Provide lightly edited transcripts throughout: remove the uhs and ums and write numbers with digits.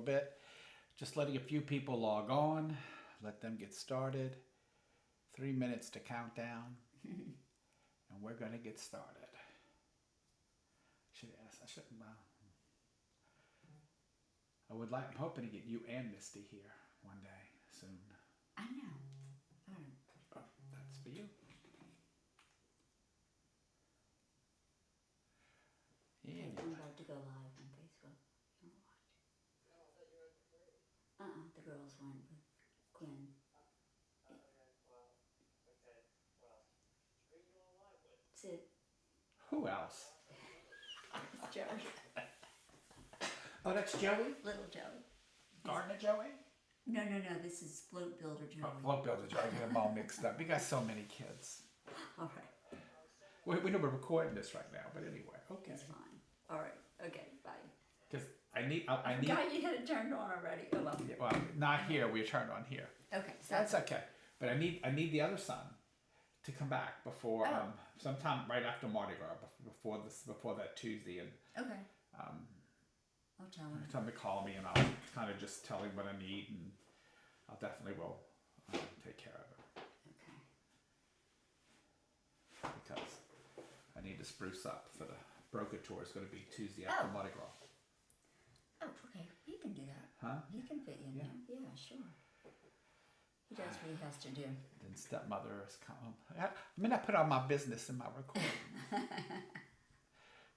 bit. Just letting a few people log on. Let them get started. 3 minutes to count down. And we're going to get started. Should ask. I shouldn't. I'm hoping to get you and Misty here one day soon. I know. Oh, that's for you. Okay, I'm about to go live on Facebook. You wanna watch? The girls went with Quinn. Sid. Who else? It's Joey. Oh, that's Joey? Little Joey. Gardner Joey? No. This is Float Builder Joey. Oh, Float Builder Joey. I get them all mixed up. We got so many kids. All right. We know we're recording this right now, but anyway, okay. It's fine. All right. Okay. Bye. Because I need. God, you had it turned on already. Oh well. Yeah, well, not here. We turned on here. Okay. So That's okay. But I need the other son to come back before sometime right after Mardi Gras, before that Tuesday, and okay. I'll tell him. tell him to call me, and I'll kind of just tell him what I need, and I'll definitely will take care of it Okay. because I need to spruce up for the broker tour. It's going to be Tuesday after Mardi Gras. Oh, okay. He can do that. Huh? He can fit in Yeah. there. Yeah, sure. He does what he has to do. Then stepmother has come. I mean, I put all my business in my recording.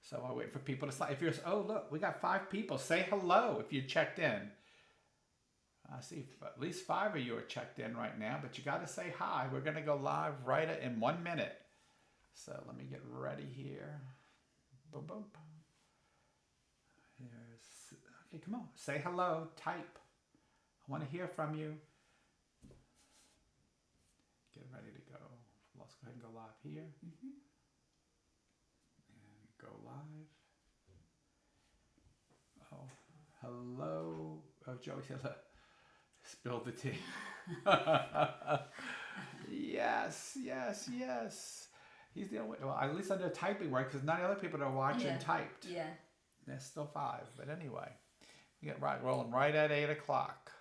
So I wait for people to slide. If you're, oh look, we got 5 people. Say hello if you checked in. I see at least 5 of you are checked in right now, but you got to say hi. We're going to go live right in 1 minute. So let me get ready here. Boom, boom. Okay, come on. Say hello. Type. I want to hear from you. Get ready to go. Let's go ahead and go live here. Mm-hmm. And go live. Oh, hello. Oh, Joey says, spill the tea. Yes. He's the only, well, at least I know typing work because none of the other people that are watching typed. Yeah. There's still 5, but anyway, we get rolling right at 8 o'clock.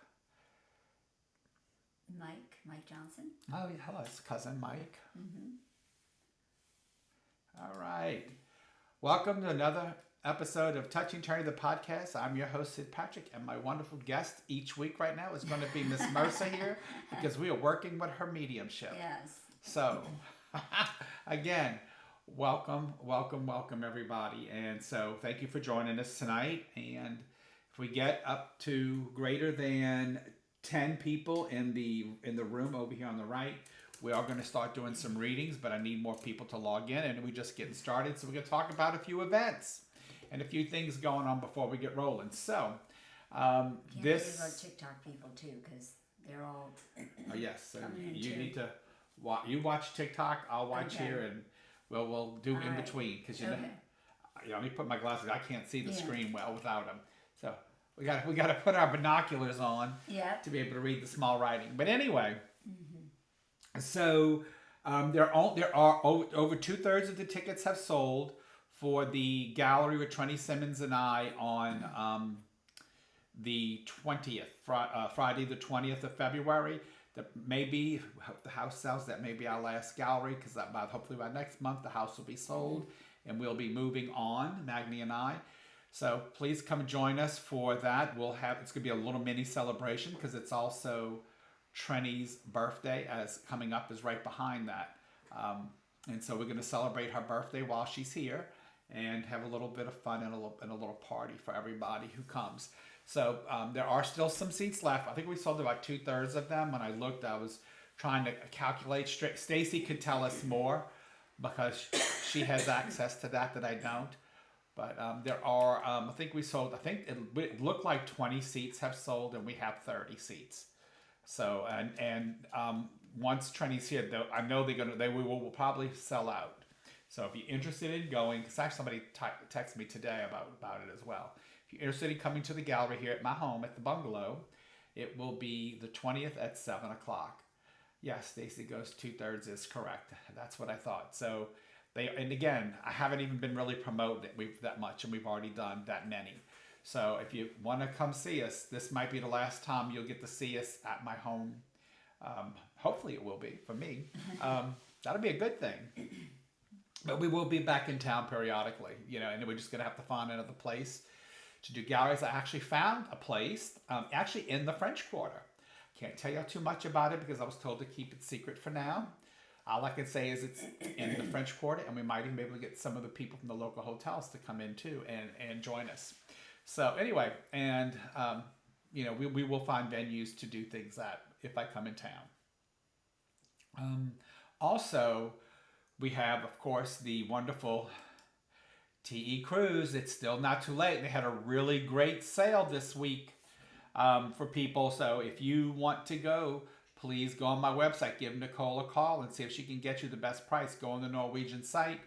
Mike Johnson. Oh, yeah, hello, it's cousin Mike. Mm-hmm. All right. Welcome to another episode of Touching Turning the podcast. I'm your host, Sid Patrick, and my wonderful guest each week right now is going to be Miss Mercer here because we are working with her mediumship. Yes. So, again, welcome everybody. And so thank you for joining us tonight. And if we get up to greater than 10 people in the room over here on the right, we are going to start doing some readings, but I need more people to log in, and we're just getting started. So we're going to talk about a few events and a few things going on before we get rolling. So Can't believe our TikTok people too, because they're all. Oh yes, so you too. need to watch TikTok. I'll watch here, and we'll do in between because you know. Let me put my glasses. I can't see the screen well without them. So we got to put our binoculars on to be able to read the small writing. But anyway, so there are over 2/3 of the tickets have sold for the gallery with Trenny Simmons and I on the 20th, Friday the 20th of February. That maybe the house sells. That may be our last gallery because hopefully by next month the house will be sold and we'll be moving on, Magni and I. So please come join us for that. It's gonna be a little mini celebration because it's also Trenny's birthday coming up is right behind that. And so we're gonna celebrate her birthday while she's here and have a little bit of fun and a little party for everybody who comes. So there are still some seats left. I think we sold about 2/3 of them. When I looked, I was trying to calculate. Stacy could tell us more because she has access to that I don't. But there are, I think it looked like 20 seats have sold and we have 30 seats. So, and once Trenny's here, though, I know they will probably sell out. So if you're interested in going, because actually somebody texted me today about it as well. If you're interested in coming to the gallery here at my home at the bungalow, it will be the 20th at 7 o'clock. Yes, Stacy goes 2/3 is correct. That's what I thought. So and again, I haven't even been really promoting it that much, and we've already done that many. So if you want to come see us, this might be the last time you'll get to see us at my home. Hopefully it will be for me. That'll be a good thing. But we will be back in town periodically, and we're just going to have to find another place to do galleries. I actually found a place, actually in the French Quarter. Can't tell you too much about it because I was told to keep it secret for now. All I can say is it's in the French Quarter, and we might even be able to get some of the people from the local hotels to come in too and join us. So anyway, and we will find venues to do things at if I come in town. Also, we have, of course, the wonderful TE Cruise. It's still not too late. They had a really great sale this week for people. So if you want to go, please go on my website, give Nicole a call and see if she can get you the best price. Go on the Norwegian site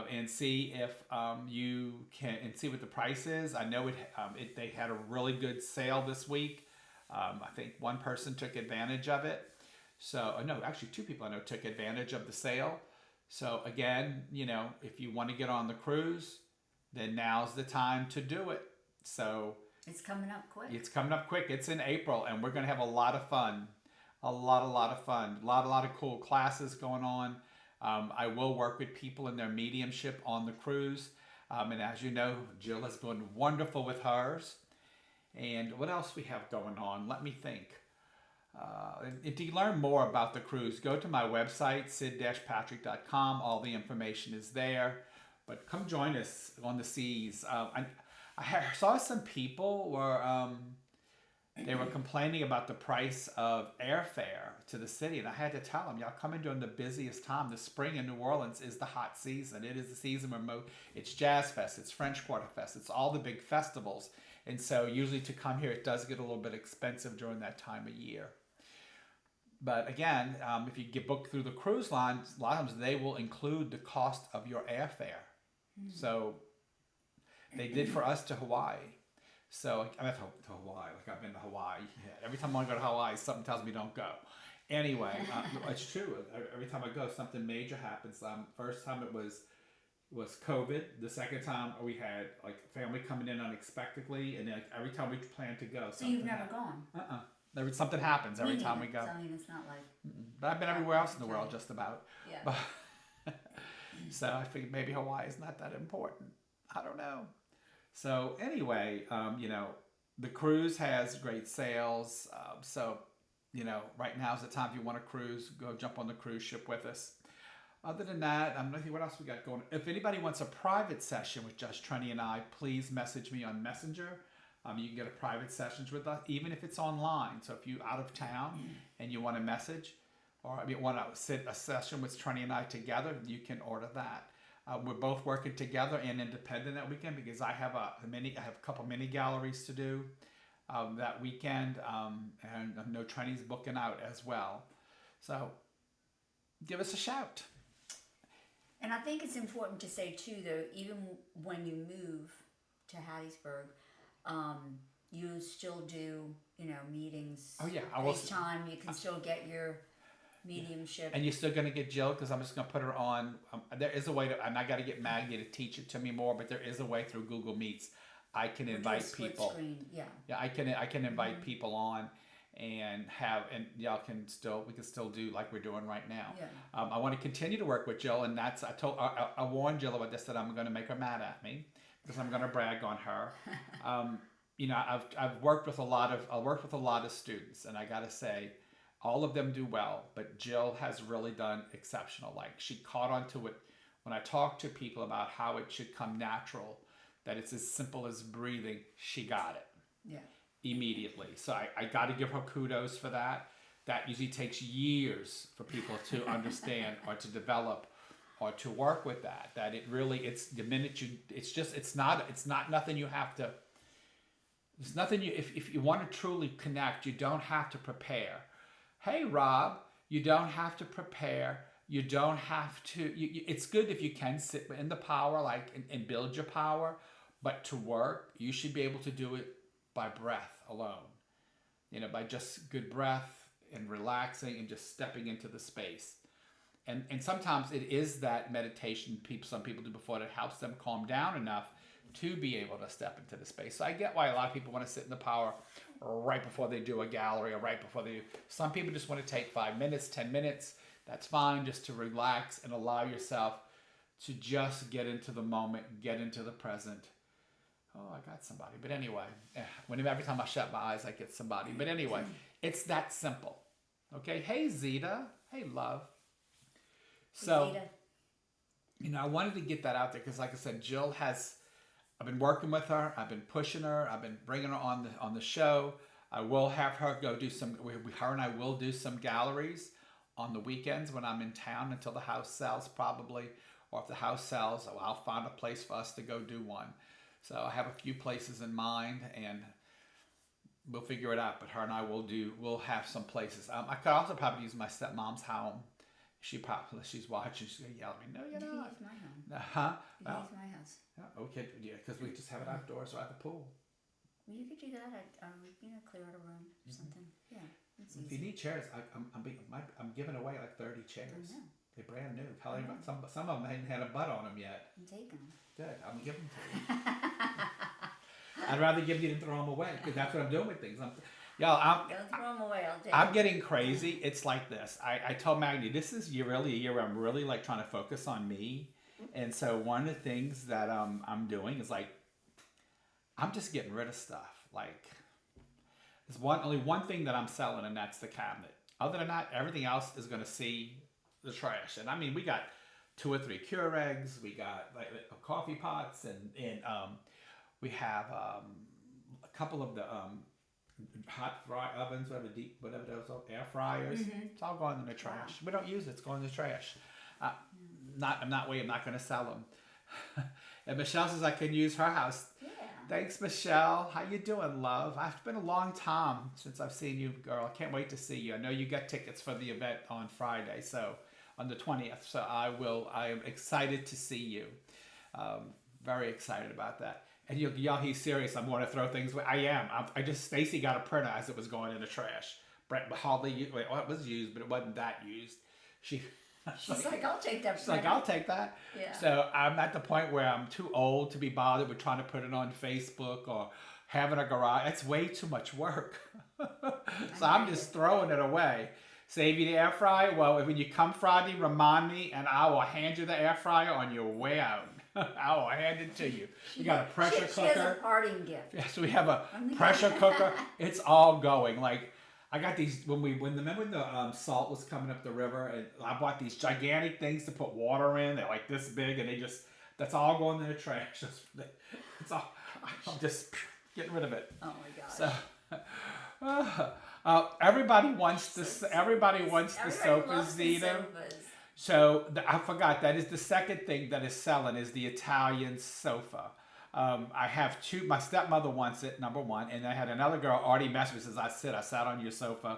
and see if you can, and see what the price is. I know they had a really good sale this week. I think one person took advantage of it. So, no, actually 2 people I know took advantage of the sale. So again, if you want to get on the cruise, then now's the time to do it. So it's coming up quick. It's coming up quick. It's in April, and we're going to have a lot of fun. A lot of fun. A lot of cool classes going on. I will work with people in their mediumship on the cruise. And as you know, Jill has been wonderful with hers. And what else we have going on? Let me think. And to learn more about the cruise, go to my website, sid-patrick.com. All the information is there. But come join us on the seas. I saw some people they were complaining about the price of airfare to the city, and I had to tell them, y'all come in during the busiest time. The spring in New Orleans is the hot season. It is the season where it's Jazz Fest, it's French Quarter Fest, it's all the big festivals. And so usually to come here, it does get a little bit expensive during that time of year. But again, if you get booked through the cruise lines, a lot of times they will include the cost of your airfare. So they did for us to Hawaii. So I went to Hawaii, like I've been to Hawaii. Yeah, every time I want to go to Hawaii, something tells me don't go. Anyway, it's true. Every time I go, something major happens. First time it was COVID. The second time we had like family coming in unexpectedly, and then every time we planned to go, so you've never gone? Something happens every time we go. So, I mean, it's not like. But I've been everywhere else in the world, just about. Yeah. But, so I figured maybe Hawaii is not that important. I don't know. So anyway, the cruise has great sales. So, right now is the time if you want to cruise, go jump on the cruise ship with us. Other than that, I'm looking what else we got going. If anybody wants a private session with just Trenny and I, please message me on Messenger. You can get a private sessions with us, even if it's online. So if you're out of town and you want a message, or you want to sit a session with Trenny and I together, you can order that. We're both working together and independent that weekend because I have a couple mini galleries to do that weekend, and I know Trenny's booking out as well. So give us a shout. And I think it's important to say too, though, even when you move to Hattiesburg, you still do, meetings. Oh yeah, I will. FaceTime. You can still get your mediumship. And you're still going to get Jill because I'm just going to put her on. There is a way to, and I got to get Maggie to teach it to me more, but there is a way through Google Meets. I can invite people. Screen. Yeah. Yeah, I can invite people on and y'all can we can still do like we're doing right now. Yeah. I want to continue to work with Jill, and I warned Jill about this, that I'm going to make her mad at me because I'm going to brag on her. I've worked with a lot of students, and I got to say, all of them do well, but Jill has really done exceptional. Like she caught on to it when I talked to people about how it should come natural, that it's as simple as breathing. She got it. Yeah. Immediately. So I got to give her kudos for that. That usually takes years for people to understand or to develop or to work with that. That it really, it's the minute it's not nothing you have to, it's nothing if you want to truly connect, you don't have to prepare. Hey, Rob, you don't have to prepare. You don't have to, it's good if you can sit in the power, and build your power, but to work, you should be able to do it by breath alone. By just good breath and relaxing and just stepping into the space. And sometimes it is that meditation some people do before that helps them calm down enough to be able to step into the space. So I get why a lot of people want to sit in the power right before they do a gallery or right before they do. Some people just want to take 5 minutes, 10 minutes. That's fine, just to relax and allow yourself to just get into the moment, get into the present. Oh, I got somebody. But anyway, every time I shut my eyes, I get somebody. But anyway, it's that simple. Okay. Hey, Zeta. Hey, love. So, Zeta. I wanted to get that out there because, like I said, Jill has. I've been working with her. I've been pushing her. I've been bringing her on the show. I will have her go do some. Her and I will do some galleries on the weekends when I'm in town until the house sells, probably. Or if the house sells, I'll find a place for us to go do one. So I have a few places in mind, and we'll figure it out. But her and I we'll have some places. I could also probably use my stepmom's home. She's watching. She's gonna yell at me. No, you're You not. can use my home. Uh-huh. You can use my house. Yeah, okay, yeah, because we just have it outdoors or at the pool. Well, you could do that. Clear out a room or something. Yeah, it's If you easy. need chairs, I'm giving away like 30 chairs. I know. They're brand new. Hell, I know. some of them hadn't had a butt on them yet. I'm taking them. Good, I'm giving them to you. I'd rather give you than throw them away because that's what I'm doing with things. Don't throw them away. I'll take I'm them. getting crazy. It's like this. I told Maggie, this is really a year where I'm really like trying to focus on me. And so one of the things that I'm doing is like, I'm just getting rid of stuff. Like, there's only one thing that I'm selling, and that's the cabinet. Other than that, everything else is going to see the trash. And I mean, we got 2 or 3 Keurigs. We got like coffee pots, and we have a couple of the hot fry ovens, whatever those are, air fryers. Mm-hmm. It's all going in the trash. Wow. We don't use it. It's going in the trash. I'm not going to sell them. And Michelle says I can use her house. Yeah. Thanks, Michelle. How you doing, love? It's been a long time since I've seen you, girl. I can't wait to see you. I know you got tickets for the event on Friday, so on the 20th. So I am excited to see you. Very excited about that. And y'all, he's serious. I'm going to throw things away. I am. Stacy got a printer as it was going in the trash. Brett hardly used. Well, it was used, but it wasn't that used. She's like, I'll take that. She's like, I'll take that. Yeah. So I'm at the point where I'm too old to be bothered with trying to put it on Facebook or having a garage. It's way too much work. So I'm just throwing it away. Save you the air fryer. Well, when you come Friday, remind me, and I will hand you the air fryer on your way out. I will hand it to you. We got a pressure cooker. She has a parting gift. Yes, we have a pressure cooker. It's all going. Like, I got these remember when the salt was coming up the river, and I bought these gigantic things to put water in. They're like this big, and that's all going in the trash. It's all. I'm just getting rid of it. Oh my gosh. So, everybody wants the sofas, loves the Zeta. sofas. So I forgot that is the second thing that is selling is the Italian sofa. I have 2. My stepmother wants it, number 1, and I had another girl already message me says I sat on your sofa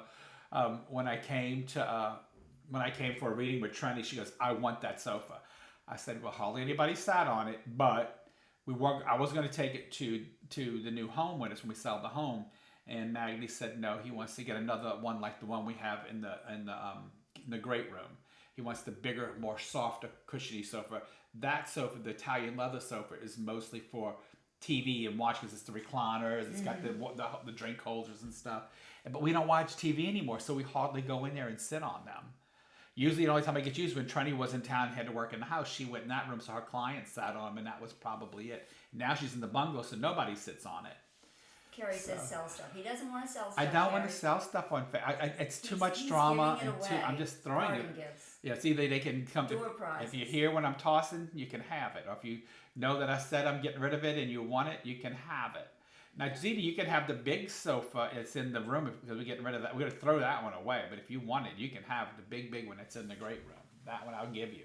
when I came for a reading with Trendy. She goes, I want that sofa. I said, well, hardly anybody sat on it, but I was going to take it to the new home with us when we sell the home, and Maggie said no, he wants to get another one like the one we have in the great room. He wants the bigger, more softer, cushiony sofa. That sofa, the Italian leather sofa, is mostly for TV and watch because it's the recliners. It's got the drink holders and stuff. But we don't watch TV anymore, so we hardly go in there and sit on them. Usually the only time I get used when Trenny was in town and had to work in the house, she went in that room so her clients sat on them, and that was probably it. Now she's in the bungalow, so nobody sits on it. Carrie says sell stuff. He doesn't want to sell stuff. I don't want Carrie. to sell stuff on Facebook. It's too much He's drama, giving and it away. I'm just throwing Parting it. gifts. Yeah, see, they can come to. Door prizes. If you hear when I'm tossing, you can have it. Or if you know that I said I'm getting rid of it and you want it, you can have it. Now, Zita, you can have the big sofa. It's in the room because we're getting rid of that. We're going to throw that one away. But if you want it, you can have the big one that's in the great room. That one I'll give you.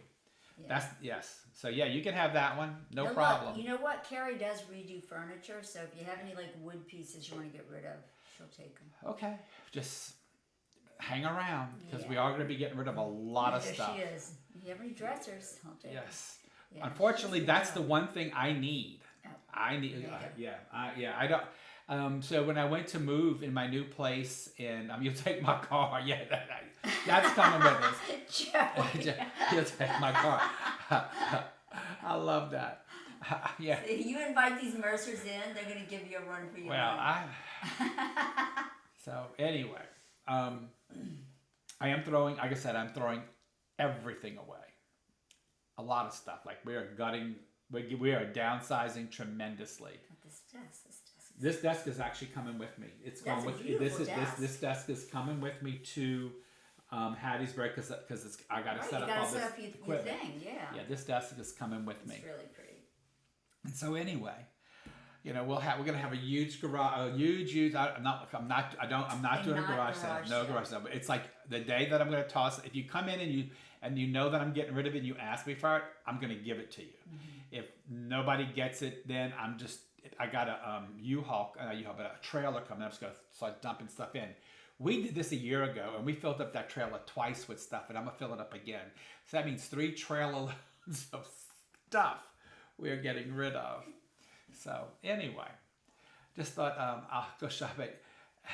Yeah. That's yes. So yeah, you can have that one. No Now, problem. Look, you know what? Carrie does redo furniture, so if you have any like wood pieces you want to get rid of, she'll take them. Okay, just hang around because we Yeah. are going to be getting rid of a lot of There stuff. she is. If you have any dressers, I'll take them. Yes. Yeah, Unfortunately, she's that's good. the one thing I need. Oh, I need, there you yeah, I don't. So when I went to move in my new place, and you'll take my car. Yeah, that's coming with us. Joey. You'll take my car. I love that. Yeah. If you invite these Mercers in, they're going to give you a run for your Well, money. so anyway, I am throwing, like I said, I'm throwing everything away. A lot of stuff. Like we are gutting, we are downsizing tremendously. This desk is actually coming with me. It's That's going a with beautiful desk. this desk is coming with me to Hattiesburg because it's I got to Right, set you up gotta all set this up your equipment. thing, yeah. Yeah, this desk is coming with me. It's really pretty. And so anyway, you know, we're gonna have a huge garage, a huge. I'm not doing a garage sale. No garage sale. But it's like the day that I'm gonna toss. If you come in and you know that I'm getting rid of it, and you ask me for it, I'm gonna give it to you. Mm-hmm. If nobody gets it, then I got a U-Haul, but a trailer coming. I'm just gonna start dumping stuff in. We did this a year ago, and we filled up that trailer twice with stuff, and I'm gonna fill it up again. So that means 3 trailer loads of stuff we are getting rid of. So anyway, just thought I'll go shopping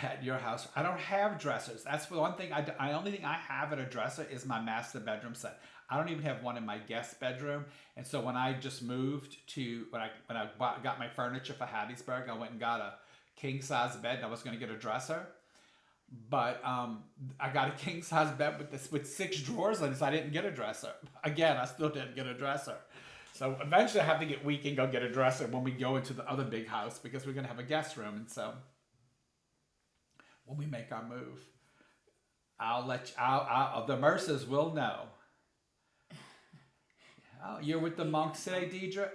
at your house. I don't have dressers. That's the one thing. I only thing I have at a dresser is my master bedroom set. I don't even have one in my guest bedroom. And so when I just moved to when I got my furniture for Hattiesburg, I went and got a king size bed. And I was going to get a dresser, but I got a king size bed with 6 drawers in it, so I didn't get a dresser. Again, I still didn't get a dresser. So eventually I have to get weak and go get a dresser when we go into the other big house because we're going to have a guest room. And so when we make our move, the Mercers will know. Oh, you're with the monks today, Deidre?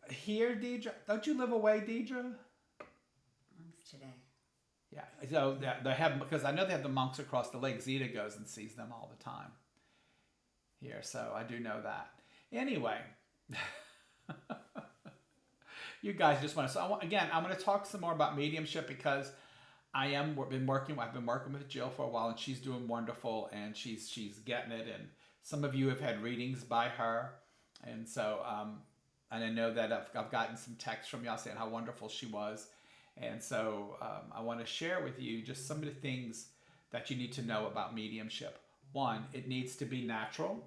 Here, Deidre? Don't you live away, Deidre? Monks today. Yeah, so they have, because I know they have the monks across the lake. Zeta goes and sees them all the time here, so I do know that. Anyway, you guys just want to. So I'm going to talk some more about mediumship because I've been working with Jill for a while, and she's doing wonderful, and she's getting it. And some of you have had readings by her, and so and I know that I've gotten some texts from y'all saying how wonderful she was, and so I want to share with you just some of the things that you need to know about mediumship. One, it needs to be natural.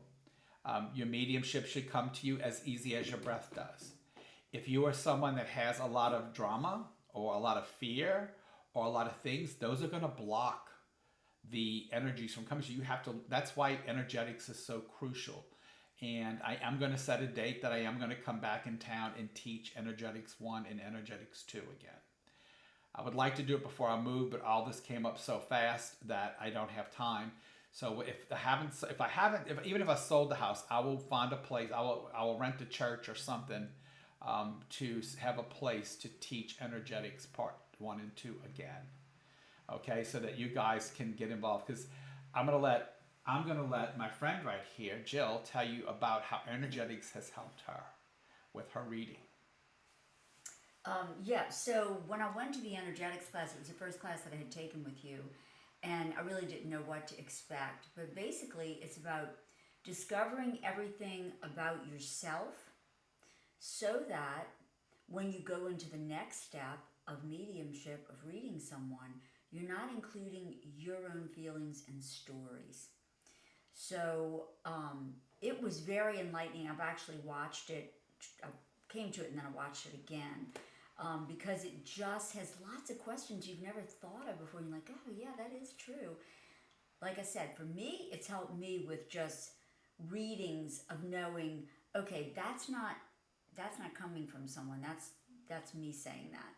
Your mediumship should come to you as easy as your breath does. If you are someone that has a lot of drama or a lot of fear or a lot of things, those are going to block the energies from coming to you. That's why energetics is so crucial. And I am going to set a date that I am going to come back in town and teach Energetics 1 and Energetics 2 again. I would like to do it before I move, but all this came up so fast that I don't have time. So even if I sold the house, I will find a place. I will rent a church or something to have a place to teach Energetics Part 1 and 2 again. Okay, so that you guys can get involved, because I'm gonna let my friend right here, Jill, tell you about how Energetics has helped her with her reading. Yeah, so when I went to the energetics class, it was the first class that I had taken with you, and I really didn't know what to expect. But basically, it's about discovering everything about yourself so that when you go into the next step of mediumship, of reading someone, you're not including your own feelings and stories. So it was very enlightening. I've actually watched it. I came to it and then I watched it again. Because it just has lots of questions you've never thought of before. You're like, oh yeah, that is true. Like I said, for me, it's helped me with just readings of knowing, okay, that's not coming from someone. That's me saying that.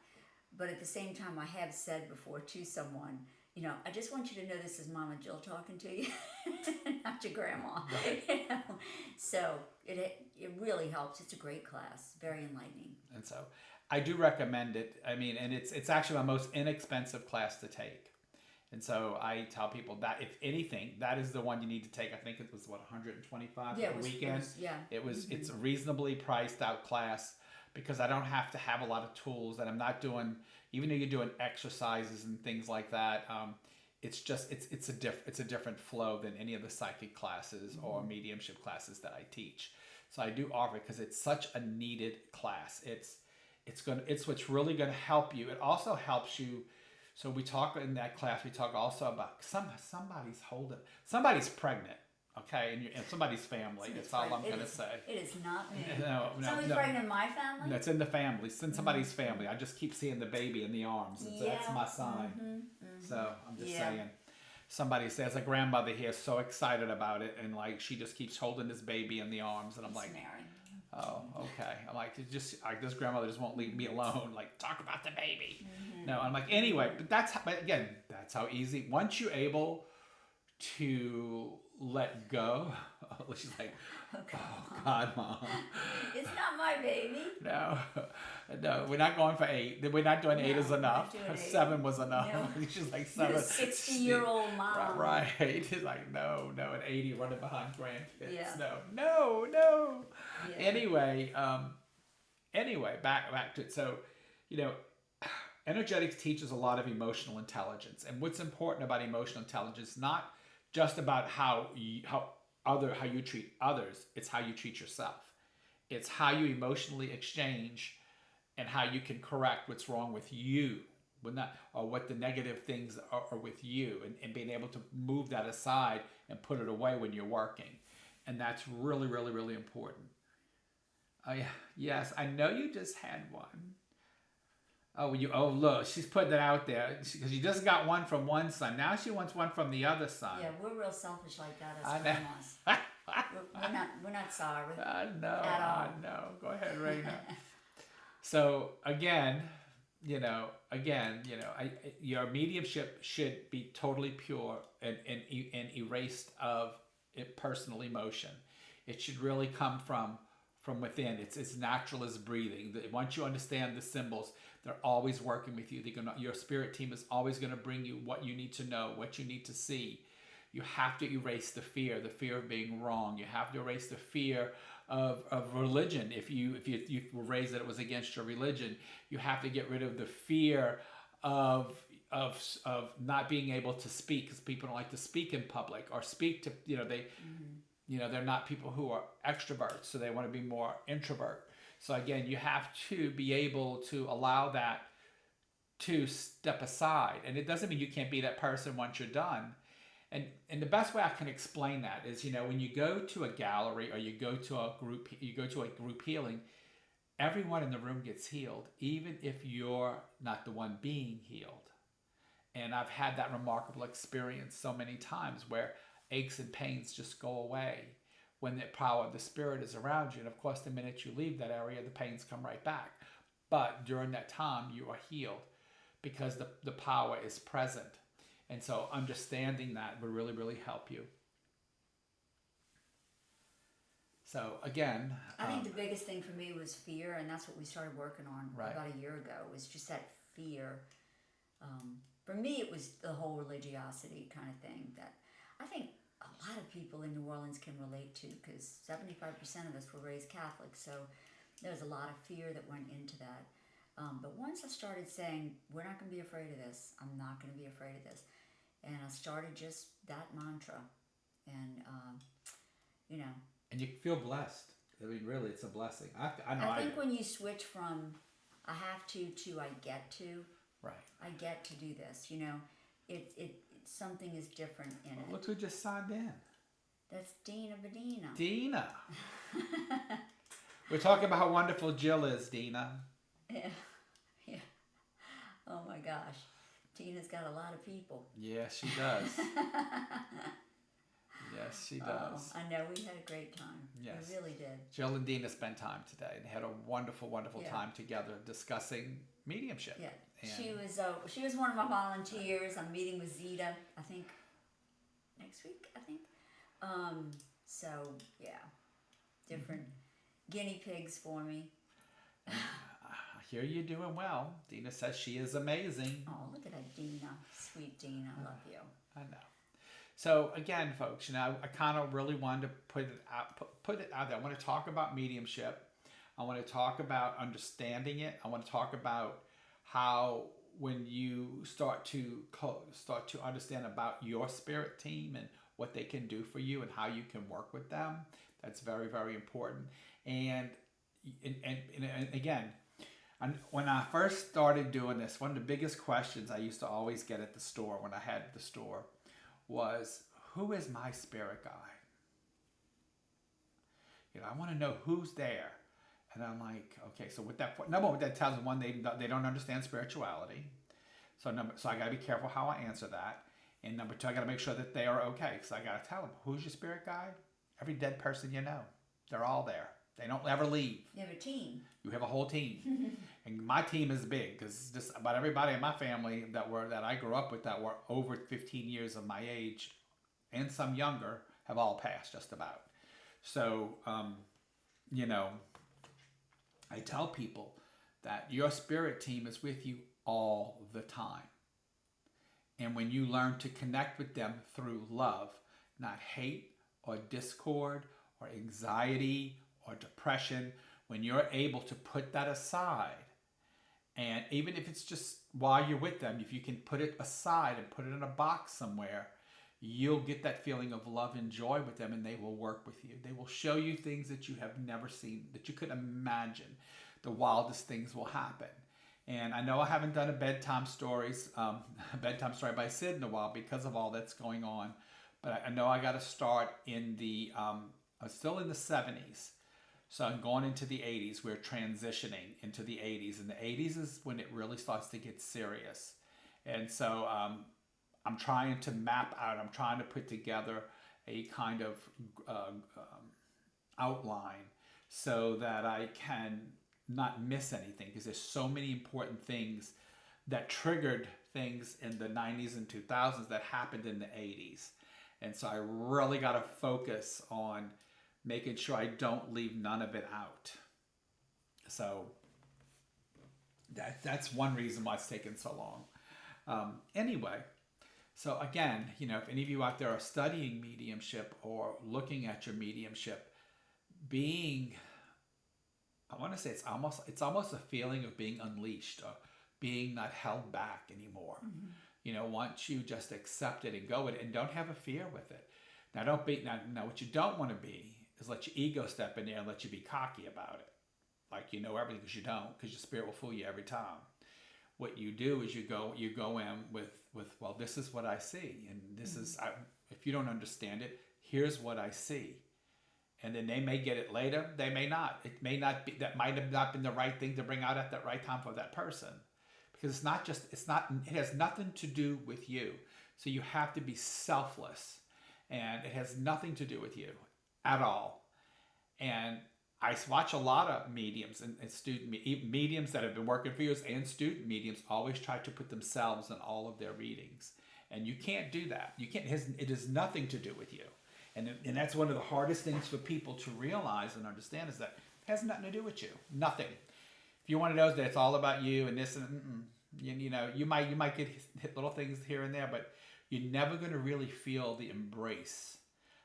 But at the same time, I have said before to someone, you know, I just want you to know this is Mama Jill talking to you, not your grandma. Right. You know? So it really helps. It's a great class, very enlightening. And so I do recommend it. I mean, and it's actually my most inexpensive class to take. And so I tell people that if anything, that is the one you need to take. I think it was $125 for the weekend. It's a reasonably priced out class because I don't have to have a lot of tools, and I'm not doing, even though you're doing exercises and things like that. It's a different flow than any of the psychic classes or mediumship classes that I teach. So I do offer it because it's such a needed class. It's what's really going to help you. It also helps you. So we talk in that class. We talk also about somebody's pregnant. okay, and somebody's family. That's all I'm gonna say. It is not me. No, Somebody's pregnant in my family? No, it's in the family. It's in somebody's family. I just keep seeing the baby in the arms. And so that's my sign. So I'm just saying. Somebody says a grandmother here is so excited about it, and like she just keeps holding this baby in the arms, and I'm like, Mary. oh, okay. I'm like, it's just like this grandmother just won't leave me alone. Like, talk about the baby. No, I'm like, anyway, but but again, that's how easy. Once you're able to let go, she's like, oh God, Mom. It's not my baby. No, we're not going for 8. We're not doing 8 is enough. Not doing 8. 7 was enough. No. She's like You're 7. a 60-year-old mom. Right. He's like, no, an 80 running behind grandkids. Yeah. No. Yeah. Anyway, back to it. So, energetics teaches a lot of emotional intelligence, and what's important about emotional intelligence, not just about how you treat others, it's how you treat yourself. It's how you emotionally exchange and how you can correct what's wrong with you, or what the negative things are with you, and being able to move that aside and put it away when you're working. And that's really, really, really important. Yes, I know you just had one. Look, she's putting it out there because you just got one from one son. Now she wants one from the other son. Yeah, we're real selfish like that as I know. grandmas. we're not sorry. I know. At all. I know. Go ahead, Raina. So again, your mediumship should be totally pure and erased of personal emotion. It should really come from within. It's as natural as breathing. Once you understand the symbols, they're always working with you. Your spirit team is always going to bring you what you need to know, what you need to see. You have to erase the fear of being wrong. You have to erase the fear of religion. If you were raised that it was against your religion, you have to get rid of the fear of not being able to speak, because people don't like to speak in public or speak to they're not people who are extroverts, so they want to be more introvert. So again, you have to be able to allow that to step aside, and it doesn't mean you can't be that person once you're done. And the best way I can explain that is, when you go to a gallery or you go to a group healing, everyone in the room gets healed, even if you're not the one being healed. And I've had that remarkable experience so many times where aches and pains just go away when the power of the spirit is around you. And of course, the minute you leave that area, the pains come right back. But during that time, you are healed because the power is present. And so understanding that would really, really help you. So again, I think the biggest thing for me was fear, and that's what we started working on about a year ago, was just that fear. For me, it was the whole religiosity kind of thing that I think a lot of people in New Orleans can relate to, because 75% of us were raised Catholic, so there's a lot of fear that went into that. But once I started saying, we're not going to be afraid of this, I'm not going to be afraid of this, and I started just that mantra, and and you feel blessed. I mean, really, it's a blessing. I think when you switch from I have to I get to, right, I get to do this, it something is different in it. Look who just signed in. That's Dina Bedina. Dina. We're talking about how wonderful Jill is, Dina. Yeah. Oh my gosh. Tina's got a lot of people. Yes, she does. Yes, she does. I know, we had a great time. Yes. We really did. Jill and Dina spent time today and had a wonderful, wonderful time together discussing mediumship. Yeah. And she was one of my volunteers. I'm meeting with Zeta, I think, next week, So, yeah. Different guinea pigs for me. I hear you're doing well. Dina says she is amazing. Oh, look at that Dina. Sweet Dina. I love you. I know. So again, folks, I kind of really wanted to put it out there. I want to talk about mediumship. I want to talk about understanding it. I want to talk about how when you start to understand about your spirit team and what they can do for you and how you can work with them. That's very, very important. And again, when I first started doing this, one of the biggest questions I used to always get at the store when I had the store was, who is my spirit guide? I want to know who's there. And I'm like, okay, so with that, number one, that tells them one, they don't understand spirituality. So I gotta be careful how I answer that. And number two, I gotta make sure that they are okay, because I gotta tell them, who's your spirit guide? Every dead person you know, they're all there. They don't ever leave. You have a team. You have a whole team, and my team is big because just about everybody in my family that I grew up with that were over 15 years of my age, and some younger, have all passed just about. So, I tell people that your spirit team is with you all the time. And when you learn to connect with them through love, not hate or discord or anxiety or depression, when you're able to put that aside, and even if it's just while you're with them, if you can put it aside and put it in a box somewhere, you'll get that feeling of love and joy with them, and they will work with you. They will show you things that you have never seen, that you could imagine. The wildest things will happen. And I know I haven't done a bedtime story by Sid in a while because of all that's going on. But I know I got to start in I'm still in the 70s. So I'm going into the 80s. We're transitioning into the 80s. And the 80s is when it really starts to get serious. And so I'm trying to map out, I'm trying to put together a kind of outline so that I can not miss anything, because there's so many important things that triggered things in the 90s and 2000s that happened in the 80s. And so I really got to focus on making sure I don't leave none of it out. So that's one reason why it's taken so long. Anyway, so again, if any of you out there are studying mediumship or looking at your mediumship, I want to say it's almost a feeling of being unleashed or being not held back anymore. Mm-hmm. Once you just accept it and go with it and don't have a fear with it. Now what you don't want to be is let your ego step in there and let you be cocky about it. Like you know everything, because you don't, because your spirit will fool you every time. What you do is you go in with well, this is what I see, and this is if you don't understand it, here's what I see. And then they may get it later, they may not. It may not be, that might have not been the right thing to bring out at that right time for that person. Because it has nothing to do with you. So you have to be selfless. And it has nothing to do with you at all. And I watch a lot of mediums and mediums that have been working for years, and student mediums always try to put themselves in all of their readings. And you can't do that. You can't. It has nothing to do with you. And that's one of the hardest things for people to realize and understand, is that it has nothing to do with you. Nothing. If you're one of those that it's all about you and this and you might get hit little things here and there, but you're never going to really feel the embrace.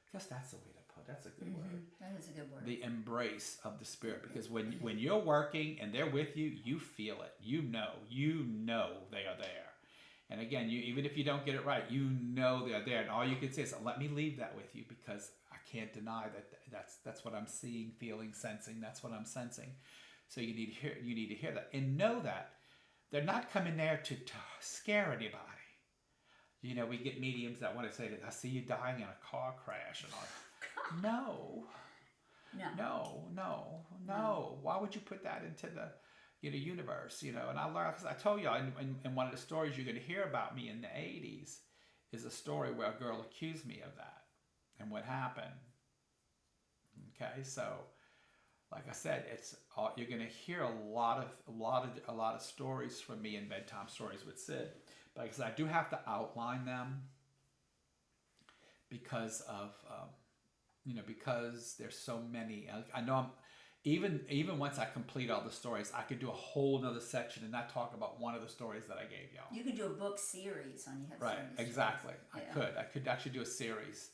I guess that's the way to put it. That's a good word. That is a good word. The embrace of the spirit, because when you're working and they're with you, you feel it. You know they are there. And again, even if you don't get it right, they're there. And all you can say is, let me leave that with you, because I can't deny that's what I'm seeing, feeling, sensing. That's what I'm sensing. So you need to hear that. And know that they're not coming there to scare anybody. We get mediums that want to say that I see you dying in a car crash. And all. No. Why would you put that into the universe, and I learned, because I told you in one of the stories you're going to hear about me in the 80s is a story where a girl accused me of that and what happened. Okay, so like I said, you're going to hear a lot of stories from me in Bedtime Stories with Sid, but because I do have to outline them because of because there's so many. I know Even once I complete all the stories, I could do a whole nother section and not talk about one of the stories that I gave y'all. You could do a book series on you. Right, exactly. Yeah. I could actually do a series.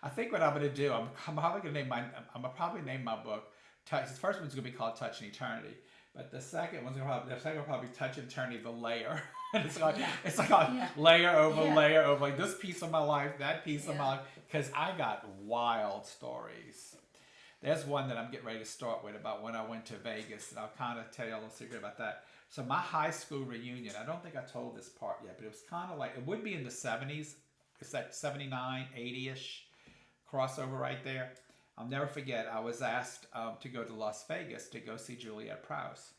I think what I'm going to do, I'm probably going to name my book. The first one's going to be called Touch in Eternity, but the second one's going to probably be Touch in Eternity, the layer. And it's like layer over layer over, like this piece of my life, that piece of my life, because I got wild stories. There's one that I'm getting ready to start with about when I went to Vegas, and I'll kind of tell you a little secret about that. So my high school reunion, I don't think I told this part yet, but it was kind of like, it would be in the 70s. It's that 79, 80-ish crossover right there. I'll never forget, I was asked to go to Las Vegas to go see Juliet Prowse.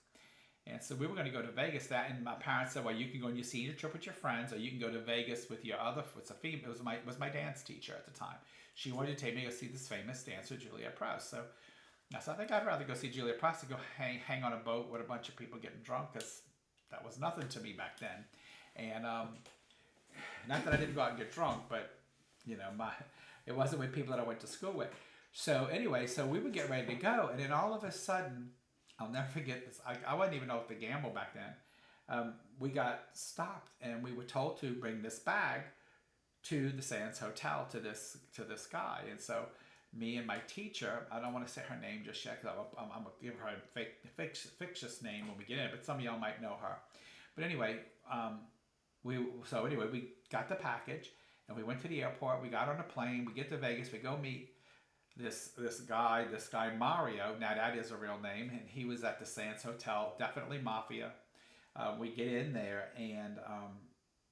And so we were going to go to Vegas. And my parents said, well, you can go on your senior trip with your friends, or you can go to Vegas with your other. It was my dance teacher at the time. She wanted to take me to go see this famous dancer, Juliet Prowse. So I said, I think I'd rather go see Juliet Prowse than go hang on a boat with a bunch of people getting drunk, because that was nothing to me back then. And not that I didn't go out and get drunk, but it wasn't with people that I went to school with. So anyway, so we would get ready to go, and then all of a sudden, I'll never forget this. I wasn't even know if to gamble back then. We got stopped, and we were told to bring this bag to the Sands Hotel to this guy. And so me and my teacher, I don't want to say her name just yet, because I'm going to give her a fictitious name when we get in, but some of y'all might know her. But anyway, we got the package, and we went to the airport. We got on a plane. We get to Vegas. We go meet this guy Mario. Now that is a real name, and he was at the Sands Hotel, definitely mafia. We get in there, and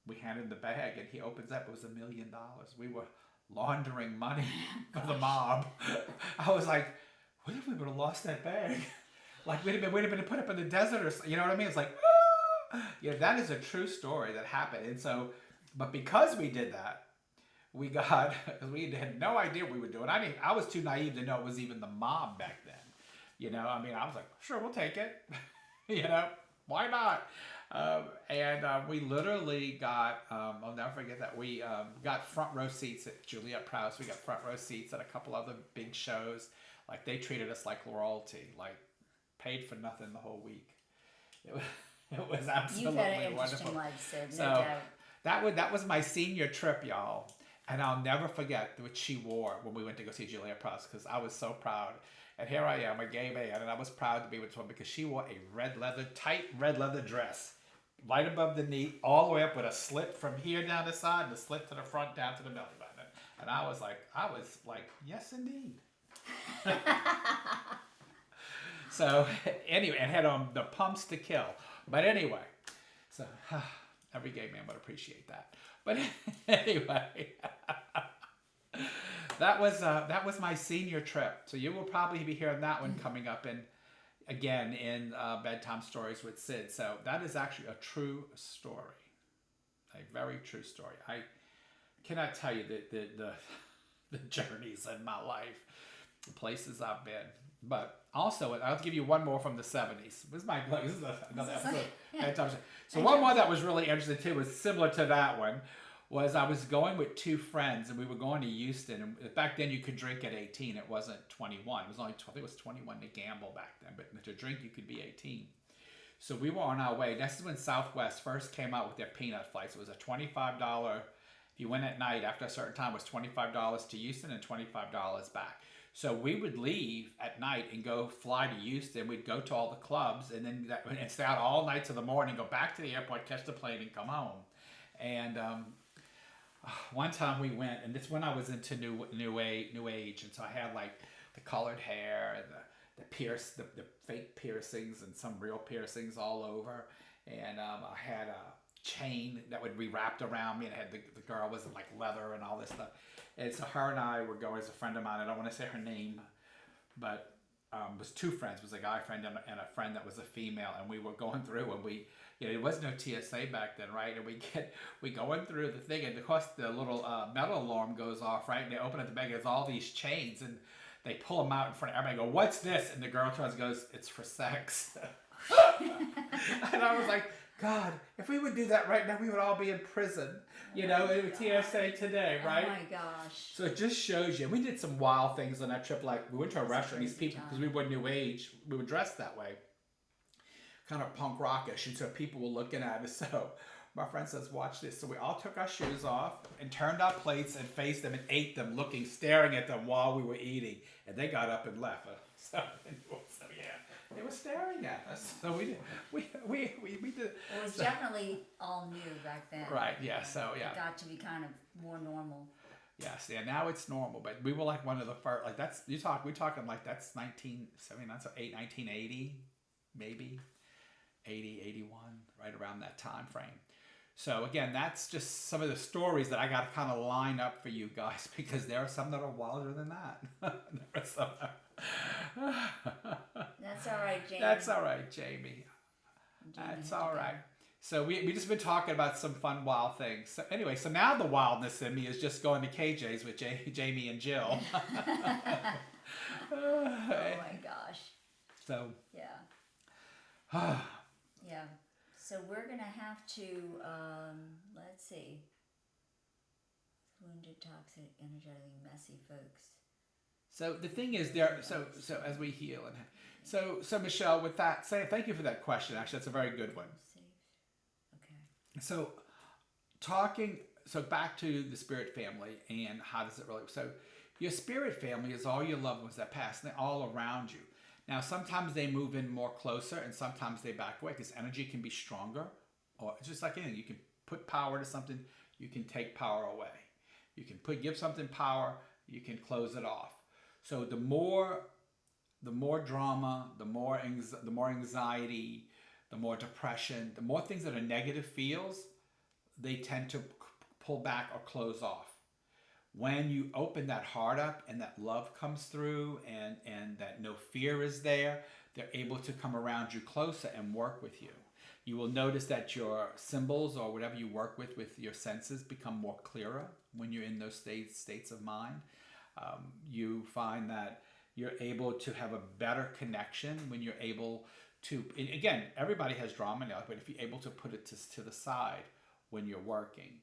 we hand him the bag, and he opens up. It was $1 million. We were laundering money for the mob. I was like, what if we would have lost that bag? Like we'd have been put up in the desert, or you know what I mean? It's like, yeah, that is a true story that happened. And so, but because we did that, we had no idea what we were doing. I was too naive to know it was even the mob back then. I was like, sure, we'll take it. Why not? And we literally got, I'll never forget that, we got front row seats at Juliet Prowse. We got front row seats at a couple other big shows. Like, they treated us like royalty, like paid for nothing the whole week. It was absolutely You've had an interesting wonderful. life, Sid, no So doubt. that was my senior trip, y'all. And I'll never forget what she wore when we went to go see Juliet Prowse, because I was so proud. And here I am, a gay man, and I was proud to be with her because she wore a tight red leather dress, right above the knee, all the way up with a slit from here down the side and a slit to the front down to the belly button. And I was like, yes, indeed. So anyway, and had on the pumps to kill. But anyway, so every gay man would appreciate that. But anyway, that was my senior trip. So you will probably be hearing that one coming up in Bedtime Stories with Sid. So that is actually a true story, a very true story. I cannot tell you the journeys in my life, the places I've been. But also, I'll give you one more from the 70s. This is another episode. Yeah. So one more that was really interesting too, was similar to that one, was I was going with two friends, and we were going to Houston. And back then you could drink at 18. It wasn't 21. It was only, I think it was 21 to gamble back then. But to drink, you could be 18. So we were on our way. This is when Southwest first came out with their peanut flights. It was a $25, if you went at night after a certain time, it was $25 to Houston and $25 back. So we would leave at night and go fly to Houston. We'd go to all the clubs and then stay out all night till the morning, go back to the airport, catch the plane, and come home. And one time we went, and this when I was into new age, and so I had like the colored hair and the fake piercings and some real piercings all over, and I had a chain that would be wrapped around me, and had the girl was like leather and all this stuff. And so her and I were going, as a friend of mine, I don't want to say her name, but it was two friends. It was a guy friend and a friend that was a female, and we were going through, and there was no TSA back then, right? And we going through the thing, and of course the little metal alarm goes off, right? And they open up the bag, there's all these chains, and they pull them out in front of everybody. Go, what's this? And the girl turns and goes, it's for sex. And I was like, God, if we would do that right now, we would all be in prison, in TSA today, right? Oh my gosh. So it just shows you. We did some wild things on that trip. Like, we went to a restaurant, these people, because we were new age, we were dressed that way, kind of punk rockish, and so people were looking at us. So my friend says, watch this. So we all took our shoes off and turned our plates and faced them and ate them, staring at them while we were eating. And they got up and left. So yeah. They were staring at us, so we did. It was definitely all new back then. Right. Yeah. So yeah. It got to be kind of more normal. Yes. Yeah. Now it's normal, but we were like one of the first. Like we're talking like that's 1979, so 1980, maybe 80, 81, right around that time frame. So again, that's just some of the stories that I got to kind of line up for you guys because there are some that are wilder than that. There are some That's all right, Jamie. That's all right, Jamie. That's all right. So we just been talking about some fun wild things. So anyway, so now the wildness in me is just going to KJ's with Jamie and Jill. Oh my gosh. So yeah. Yeah. So we're gonna have to let's see. Wounded, toxic, energetically messy folks. So the thing is, so as we heal and so Michelle, with that, thank you for that question. Actually, that's a very good one. Safe. Okay. So back to the spirit family and how does it really? So your spirit family is all your loved ones that pass, and they're all around you. Now, sometimes they move in more closer, and sometimes they back away because energy can be stronger. Or it's just like anything, you can put power to something, you can take power away. You can give something power, you can close it off. So the more drama, the more anxiety, the more depression, the more things that are negative feels, they tend to pull back or close off. When you open that heart up and that love comes through and that no fear is there, they're able to come around you closer and work with you. You will notice that your symbols or whatever you work with your senses become more clearer when you're in those states of mind. You find that you're able to have a better connection when you're able to, and again, everybody has drama in their life, but if you're able to put it to the side when you're working,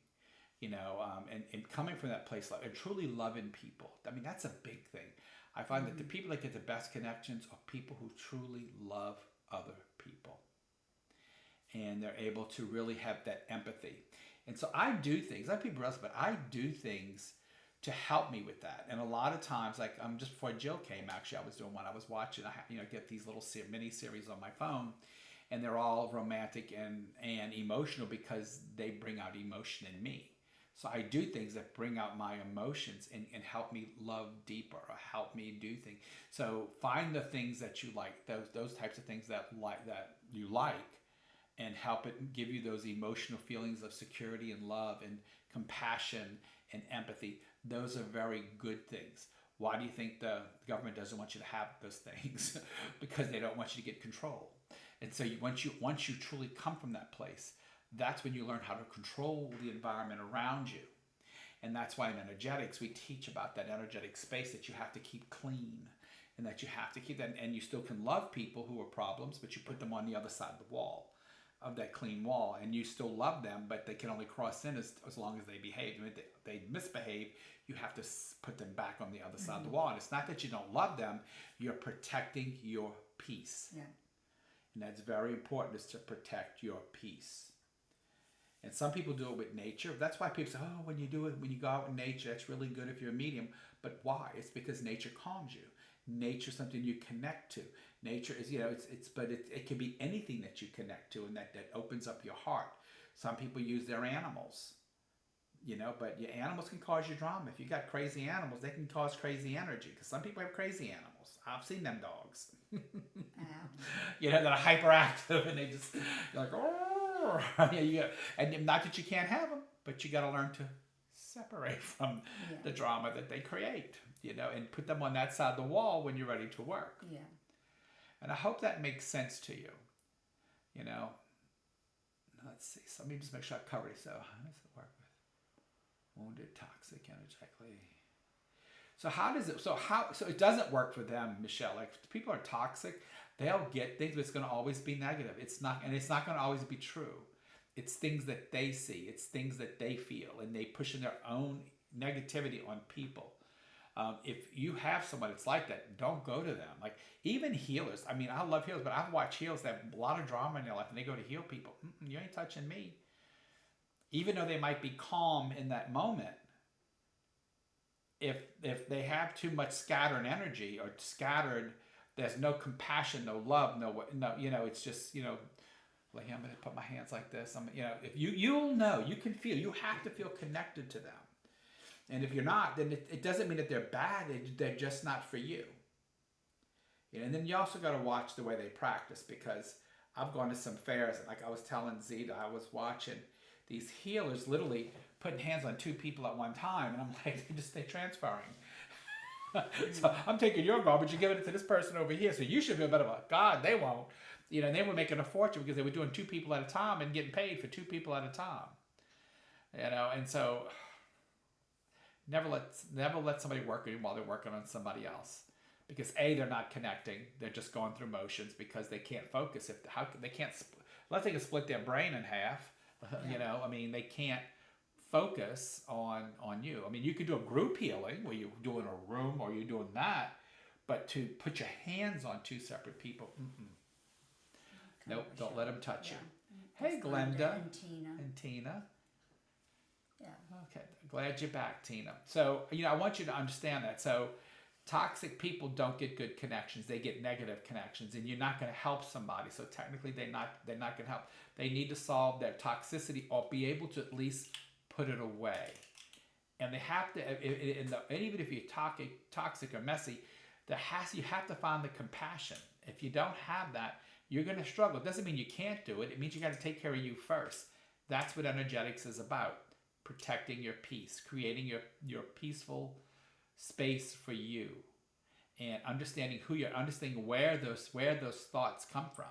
and coming from that place, and truly loving people. I mean, that's a big thing. I find that the people that get the best connections are people who truly love other people. And they're able to really have that empathy. And so I do things, I have people else, but I do things to help me with that. And a lot of times, like just before Jill came, actually, I was doing one. I was watching, I get these little mini series on my phone, and they're all romantic and emotional because they bring out emotion in me. So I do things that bring out my emotions and help me love deeper or help me do things. So find the things that you like, those types of things that you like, and help it give you those emotional feelings of security and love and compassion and empathy. Those are very good things. Why do you think the government doesn't want you to have those things? Because they don't want you to get control. And so once you truly come from that place, that's when you learn how to control the environment around you. And that's why in energetics, we teach about that energetic space that you have to keep clean and that you have to keep that. And you still can love people who are problems, but you put them on the other side of the wall, of that clean wall. And you still love them, but they can only cross in as long as they behave. And if they misbehave, you have to put them back on the other side of the wall. And it's not that you don't love them, you're protecting your peace. Yeah. And that's very important, is to protect your peace. And some people do it with nature. That's why people say, oh, when you go out in nature, that's really good if you're a medium. But why? It's because nature calms you. Nature is something you connect to. Nature is, but it can be anything that you connect to, and that opens up your heart. Some people use their animals, but your animals can cause you drama. If you got crazy animals, they can cause crazy energy, because some people have crazy animals. I've seen them dogs. That are hyperactive, and you're like, oh. And not that you can't have them, but you got to learn to separate from the drama that they create, and put them on that side of the wall when you're ready to work. Yeah. And I hope that makes sense to you. Let's see. So let me just make sure I cover it. So how does it work with wounded, toxic, energetically? So how does it? So it doesn't work for them, Michelle. Like, if people are toxic, they'll get things, but it's going to always be negative. It's not going to always be true. It's things that they see. It's things that they feel, and they push in their own negativity on people. If you have someone that's like that, don't go to them. Like, even healers. I mean, I love healers, but I've watched healers that have a lot of drama in their life, and they go to heal people. You ain't touching me. Even though they might be calm in that moment, if they have too much scattered energy or scattered, there's no compassion, no love, no, it's just, like, I'm going to put my hands like this. If you'll know, you can feel, you have to feel connected to them. And if you're not, then it doesn't mean that they're bad. They're just not for you. And then you also got to watch the way they practice, because I've gone to some fairs, and like I was telling Zita, I was watching these healers literally putting hands on 2 people at one time, and I'm like, they're transferring. So I'm taking your garbage and giving it to this person over here. So you should feel better about God. They won't. And they were making a fortune because they were doing 2 people at a time and getting paid for 2 people at a time. And so never let somebody work with you while they're working on somebody else, because they're not connecting. They're just going through motions because they can't focus. They can't, unless they can split their brain in half. They can't focus on you. You could do a group healing where you're doing a room or you're doing that, but to put your hands on 2 separate people, nope, don't let them touch you. Hey, Glenda and Tina. Yeah. Okay, glad you're back, Tina. So, I want you to understand that. So, toxic people don't get good connections; they get negative connections, and you're not going to help somebody. So, technically, they're not going to help. They need to solve their toxicity or be able to at least put it away. And they have to. And even if you're toxic or messy, you have to find the compassion. If you don't have that, you're going to struggle. It doesn't mean you can't do it. It means you got to take care of you first. That's what energetics is about. Protecting your peace, creating your peaceful space for you, and understanding where those thoughts come from,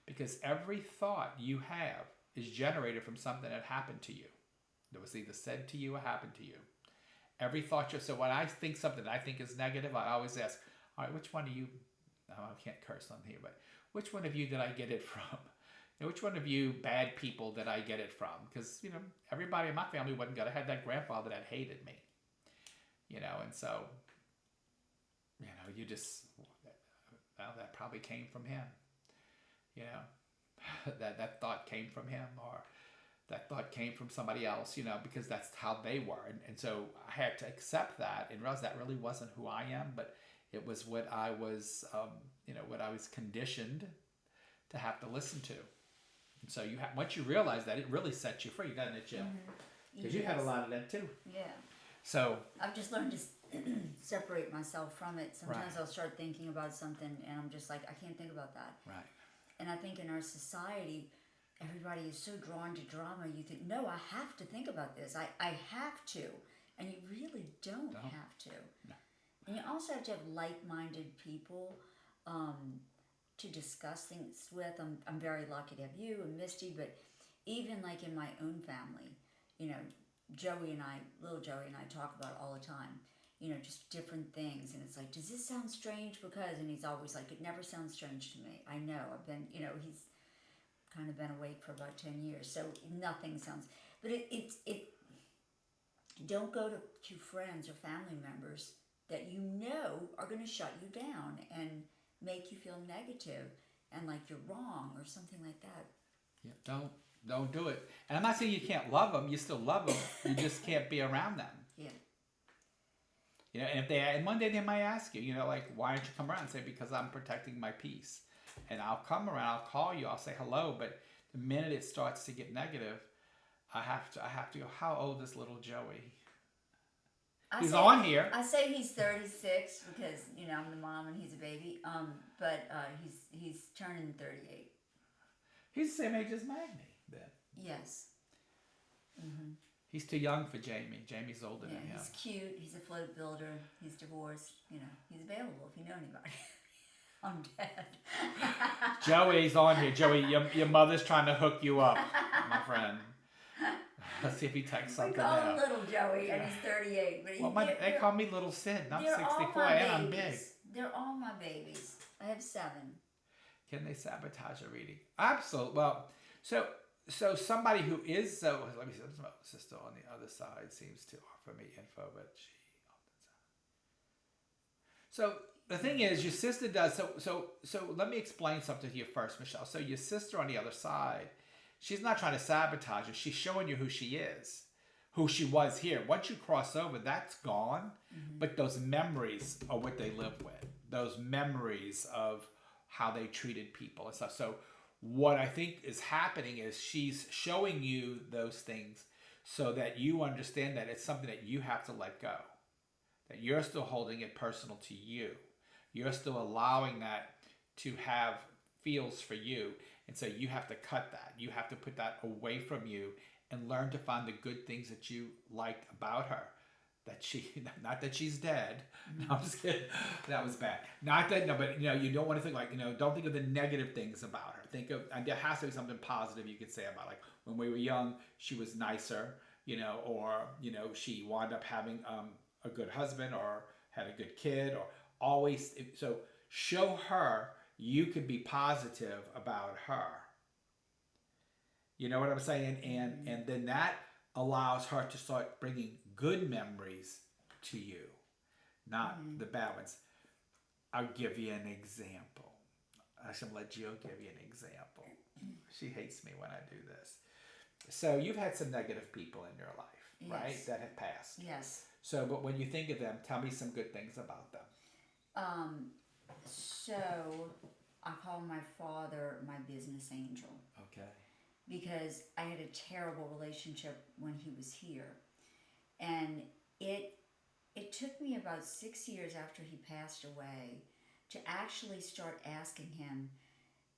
because every thought you have is generated from something that happened to you, that was either said to you or happened to you. Every thought so when I think something that I think is negative, I always ask, all right, which one of you, I can't curse on here, but which one of you did I get it from? Which one of you bad people did I get it from? Because, everybody in my family wasn't good. I had that grandfather that hated me. And so, you just, that probably came from him. That thought came from him, or that thought came from somebody else, because that's how they were. And so I had to accept that and realize that really wasn't who I am, but it was what I was, what I was conditioned to have to listen to. So once you realize that, it really sets you free, doesn't it, Jill? Because you had a lot of that too. Yeah. So I've just learned to separate myself from it. Sometimes Right. I'll start thinking about something and I'm just like, I can't think about that. right, And I think in our society, everybody is so drawn to drama. You think, no, I have to think about this. I have to. And you really don't have to. No. And you also have to have like-minded people to discuss things with. I'm very lucky to have you and Misty, but even like in my own family, little Joey and I talk about it all the time, just different things. And it's like, does this sound strange? Because, and he's always like, it never sounds strange to me. I know, I've been, he's kind of been awake for about 10 years. So nothing sounds, but it don't go to friends or family members that are going to shut you down and make you feel negative and like you're wrong or something like that. Yeah, don't do it. And I'm not saying you can't love them. You still love them. You just can't be around them. Yeah. And one day they might ask you, like, why don't you come around? And say, because I'm protecting my peace. And I'll come around, I'll call you, I'll say hello. But the minute it starts to get negative, I have to go, how old is little Joey? He's on here. I say he's 36 because, I'm the mom and he's a baby. But he's turning 38. He's the same age as Magni then. Yes. Mm-hmm. He's too young for Jamie. Jamie's older than him. He's cute. He's a float builder. He's divorced. He's available if you know anybody. I'm dead. Joey's on here. Joey, your mother's trying to hook you up, my friend. Let's see if he texts something now. We call now. him Little Joey, and he's 38. But they call me Little Sid. I'm they're 64 all my and I'm babies. big. They're all my babies. I have 7. Can they sabotage a reading? Absolutely. Well, so somebody who is let me see. My sister on the other side seems to offer me info, but she often. So the thing is, your sister does. So let me explain something to you first, Michelle. So your sister on the other side, she's not trying to sabotage you. She's showing you who she is, who she was here. Once you cross over, that's gone. Mm-hmm. But those memories are what they live with. Those memories of how they treated people and stuff. So what I think is happening is she's showing you those things so that you understand that it's something that you have to let go. That you're still holding it personal to you. You're still allowing that to have feels for you. And so you have to cut that. You have to put that away from you and learn to find the good things that you liked about her. That she, not that she's dead. No, I'm just kidding. That was bad. Not that, no, but you don't want to think like, don't think of the negative things about her. Think of, and there has to be something positive you could say about, like, when we were young, she was nicer, or, she wound up having a good husband or had a good kid, or always, so show her you could be positive about her. You know what I'm saying? And then that allows her to start bringing good memories to you, not the bad ones. I'll give you an example. I should let Jill give you an example. She hates me when I do this. So you've had some negative people in your life, right? Yes. That have passed. Yes. So, but when you think of them, tell me some good things about them. So I call my father my business angel. Okay. Because I had a terrible relationship when he was here. And it took me about 6 years after he passed away to actually start asking him,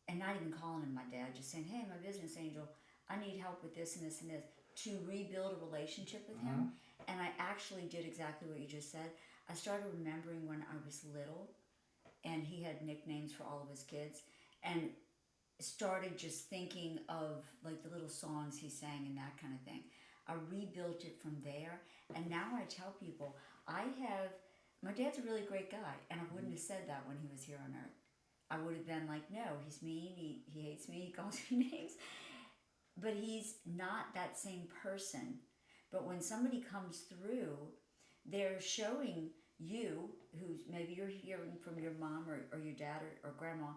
and not even calling him my dad, just saying, hey, my business angel, I need help with this and this and this, to rebuild a relationship with him. And I actually did exactly what you just said. I started remembering when I was little, and he had nicknames for all of his kids, and started just thinking of like the little songs he sang and that kind of thing. I rebuilt it from there, and now I tell people my dad's a really great guy, and I wouldn't have said that when he was here on earth. I would have been like, no, he's mean, he hates me, he calls me names, but he's not that same person. But when somebody comes through, they're showing you, who's maybe you're hearing from your mom or your dad or grandma,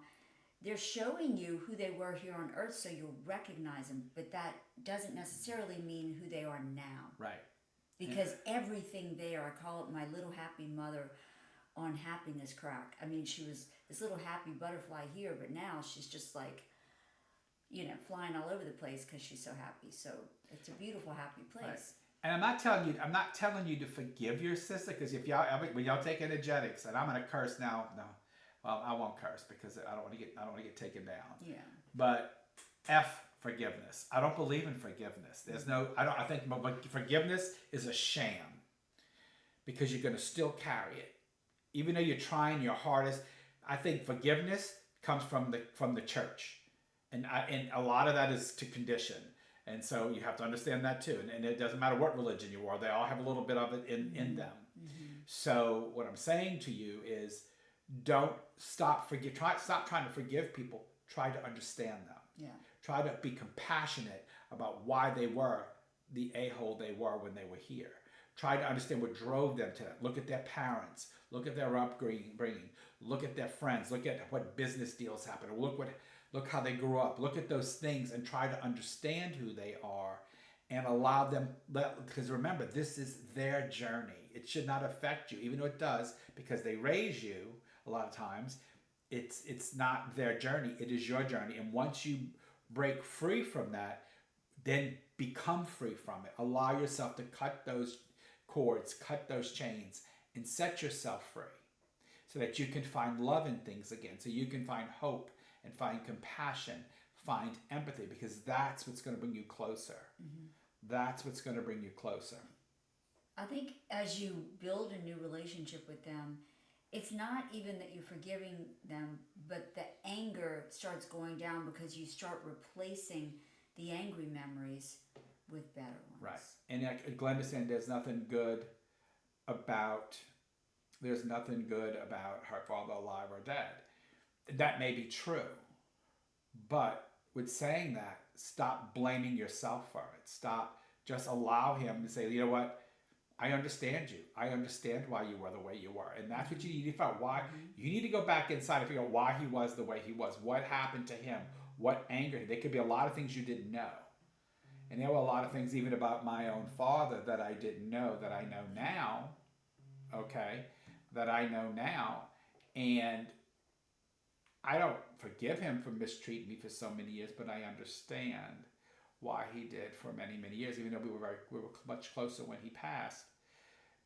they're showing you who they were here on earth, so you'll recognize them, but that doesn't necessarily mean who they are now. Right. Because everything there, I call it my little happy mother on happiness crack. I mean, she was this little happy butterfly here, but now she's just like, flying all over the place because she's so happy. So it's a beautiful, happy place. Right. And I'm not telling you to forgive your sister, because when y'all take energetics, and I'm gonna curse now. No, well, I won't curse because I don't want to get taken down. Yeah. But forgiveness. I don't believe in forgiveness. I think forgiveness is a sham, because you're gonna still carry it, even though you're trying your hardest. I think forgiveness comes from the church, and a lot of that is to condition. And so you have to understand that too. And it doesn't matter what religion you are, they all have a little bit of it in them. So what I'm saying to you is, don't stop trying to forgive people. Try to understand them. Yeah. Try to be compassionate about why they were the a-hole they were when they were here. Try to understand what drove them to that. Look at their parents. Look at their upbringing. Look at their friends. Look at what business deals happened. Look how they grew up. Look at those things and try to understand who they are, and allow them, because remember, this is their journey. It should not affect you, even though it does, because they raise you a lot of times. It's not their journey. It is your journey. And once you break free from that, then become free from it. Allow yourself to cut those cords, cut those chains, and set yourself free, so that you can find love in things again, so you can find hope and find compassion, find empathy, because that's what's going to bring you closer. That's what's going to bring you closer. I think as you build a new relationship with them, it's not even that you're forgiving them, but the anger starts going down because you start replacing the angry memories with better ones. Right. And Glenda saying there's nothing good about her father alive or dead. That may be true, but with saying that, stop blaming yourself for it. Just allow him to say, you know what? I understand you. I understand why you were the way you were. And that's what you need to find. Why you need to go back inside and figure out why he was the way he was. What happened to him? What angered him? There could be a lot of things you didn't know. And there were a lot of things even about my own father that I didn't know, that I know now. Okay? That I know now. And I don't forgive him for mistreating me for so many years, but I understand why he did for many, many years, even though we were much closer when he passed.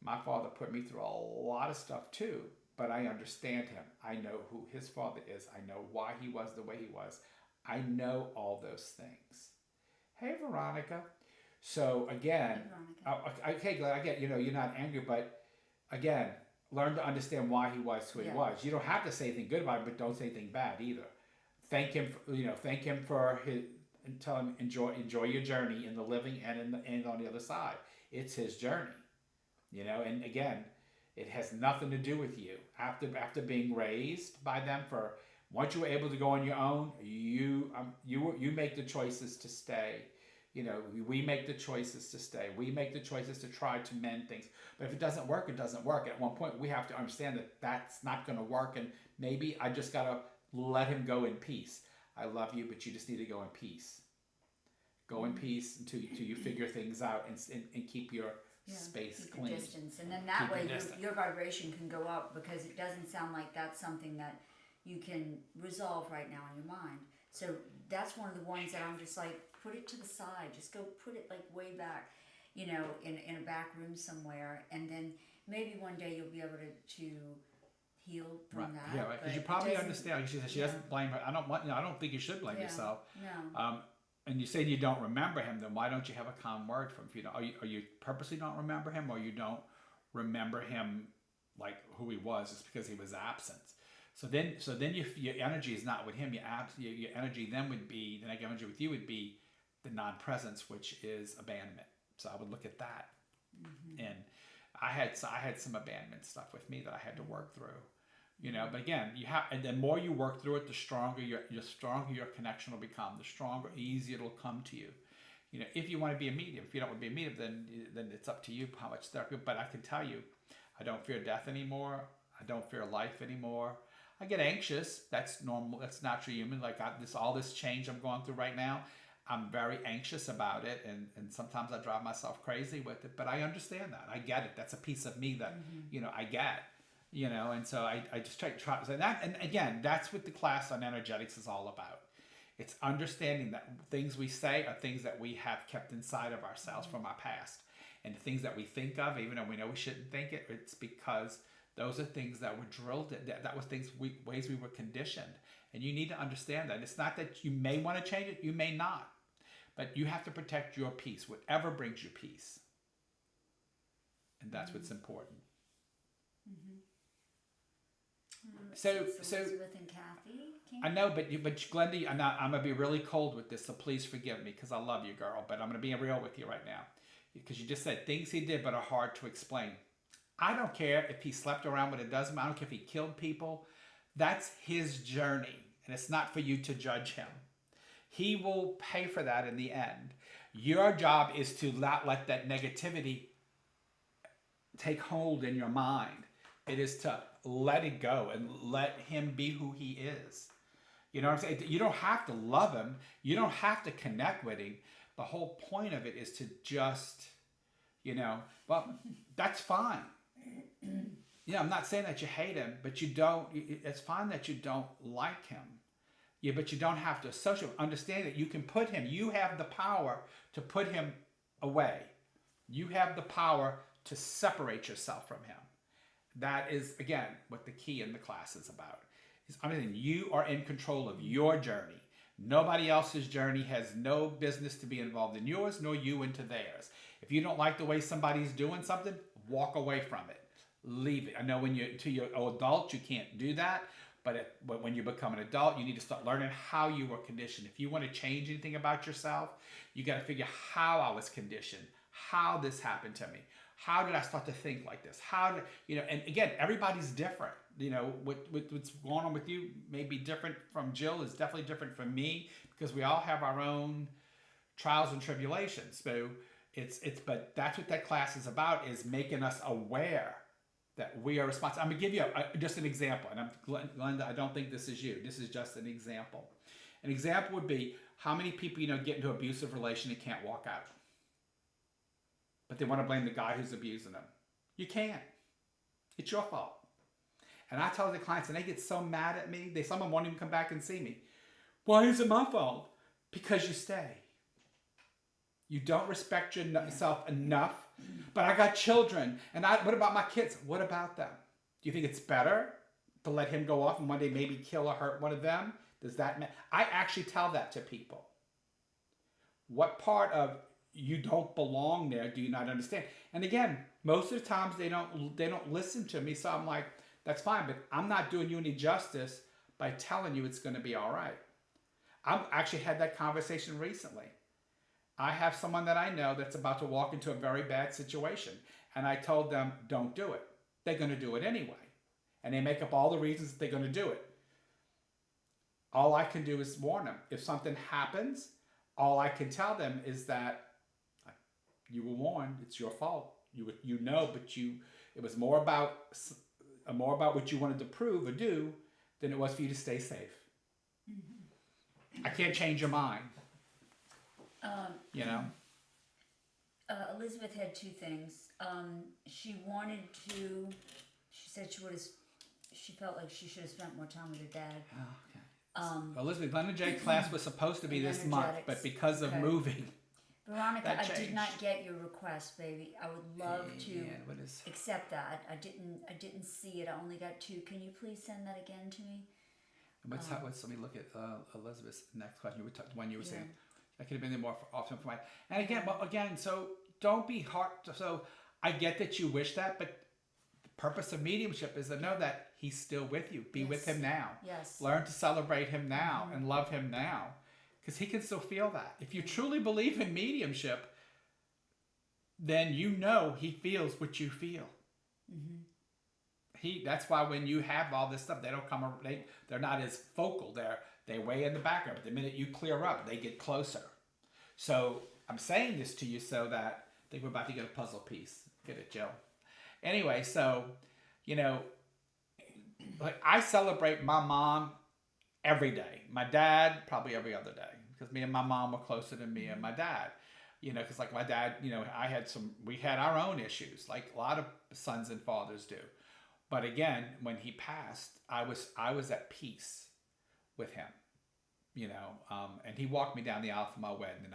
My father put me through a lot of stuff too, but I understand him. I know who his father is. I know why he was the way he was. I know all those things. Hey, Veronica. So again, Veronica. okay, glad I get, you're not angry, but again, learn to understand why he was who he Yeah. was. You don't have to say anything good about him, but don't say anything bad either. Thank him, thank him for his, and tell him enjoy your journey in the living and and on the other side. It's his journey, and again, it has nothing to do with you. After being raised by them for once you were able to go on your own, you make the choices to stay. We make the choices to stay. We make the choices to try to mend things. But if it doesn't work, it doesn't work. At one point, we have to understand that that's not going to work, and maybe I just gotta let him go in peace. I love you, but you just need to go in peace. Go in peace until you figure things out and keep your space Keep clean. the distance, and then that Keep the way distance. your vibration can go up because it doesn't sound like that's something that you can resolve right now in your mind. So that's one of the ones that I'm just like, put it to the side. Just go put it like way back, in a back room somewhere, and then maybe one day you'll be able to heal from Right. that. Yeah, right. Because but you it probably doesn't- understand. She says she yeah. doesn't blame her. I don't think you should blame Yeah. yourself. No. And you say you don't remember him. Then why don't you have a calm word for him? If you don't, are you purposely don't remember him, or you don't remember him like who he was? It's because he was absent. So then your energy is not with him. Your energy then would be the negative energy with you would be the non-presence, which is abandonment. So I would look at that. And I had some abandonment stuff with me that I had to work through. But again, and the more you work through it, the stronger your connection will become. The stronger, easier it'll come to you. If you want to be a medium. If you don't want to be a medium, then it's up to you how much therapy. But I can tell you, I don't fear death anymore. I don't fear life anymore. I get anxious. That's normal. That's naturally human. Like all this change I'm going through right now, I'm very anxious about it, and sometimes I drive myself crazy with it. But I understand that. I get it. That's a piece of me that I get. And so I just try so that. And again, that's what the class on energetics is all about. It's understanding that things we say are things that we have kept inside of ourselves from our past, and the things that we think of, even though we know we shouldn't think it, it's because those are things that were drilled. That was ways we were conditioned, and you need to understand that. It's not that you may want to change it, you may not, but you have to protect your peace, whatever brings you peace, and that's what's important. So Elizabeth and Kathy came. I know, but Glenda, I'm gonna be really cold with this, so please forgive me because I love you, girl. But I'm gonna be real with you right now, because you just said things he did but are hard to explain. I don't care if he slept around with a dozen. I don't care if he killed people. That's his journey, and it's not for you to judge him. He will pay for that in the end. Your job is to not let that negativity take hold in your mind. It is to let it go and let him be who he is. You know what I'm saying? You don't have to love him. You don't have to connect with him. The whole point of it is to just, well, that's fine. I'm not saying that you hate him, but you don't. It's fine that you don't like him. Yeah, but you don't have to associate. Understand that you can put him. You have the power to put him away. You have the power to separate yourself from him. That is, again, what the key in the class is about. Is understanding you are in control of your journey. Nobody else's journey has no business to be involved in yours, nor you into theirs. If you don't like the way somebody's doing something, walk away from it. Leave it. I know when you're adult, you can't do that. But when you become an adult, you need to start learning how you were conditioned. If you want to change anything about yourself, you got to figure how I was conditioned, how this happened to me. How did I start to think like this? And again, everybody's different. What's going on with you may be different from Jill, is definitely different from me, because we all have our own trials and tribulations. So but that's what that class is about, is making us aware that we are responsible. I'm gonna give you just an example, and Glenda, I don't think this is you. This is just an example. An example would be how many people get into an abusive relation and can't walk out, but they want to blame the guy who's abusing them. You can't. It's your fault. And I tell the clients, and they get so mad at me. Some of them won't even come back and see me. Why is it my fault? Because you stay. You don't respect yourself enough. But I got children, and what about my kids? What about them? Do you think it's better to let him go off and one day maybe kill or hurt one of them? Does that matter? I actually tell that to people. What part of you don't belong there. Do you not understand? And again, most of the times they don't listen to me. So I'm like, that's fine, but I'm not doing you any justice by telling you it's going to be all right. I've actually had that conversation recently. I have someone that I know that's about to walk into a very bad situation, and I told them, don't do it. They're going to do it anyway. And they make up all the reasons that they're going to do it. All I can do is warn them. If something happens, all I can tell them is that you were warned. It's your fault. You know, but it was more about what you wanted to prove or do than it was for you to stay safe. I can't change your mind. You know. Elizabeth had two things. She wanted to. She said she felt like she should have spent more time with her dad. Oh, okay. Elizabeth, the energetic class was supposed to be this month, but because of moving, Veronica, that I changed. did not get your request, baby. I would love to what is? accept that. I didn't see it. I only got two. Can you please send that again to me? Let me look at Elizabeth's next question. When you were saying, I could have been there more often for my. And again, so don't be hard. So I get that you wish that, but the purpose of mediumship is to know that he's still with you. Be with him now. Yes. Learn to celebrate him now and love him now, because he can still feel that. If you truly believe in mediumship, then you know he feels what you feel. That's why when you have all this stuff, they don't come. They're not as focal. They're way in the background. But the minute you clear up, they get closer. So I'm saying this to you so that I think we're about to get a puzzle piece. Get it, Jill? Anyway, so like I celebrate my mom every day. My dad probably every other day, because me and my mom were closer than me and my dad. Because like my dad, we had our own issues, like a lot of sons and fathers do. But again, when he passed, I was at peace with him, and he walked me down the aisle for my wedding, and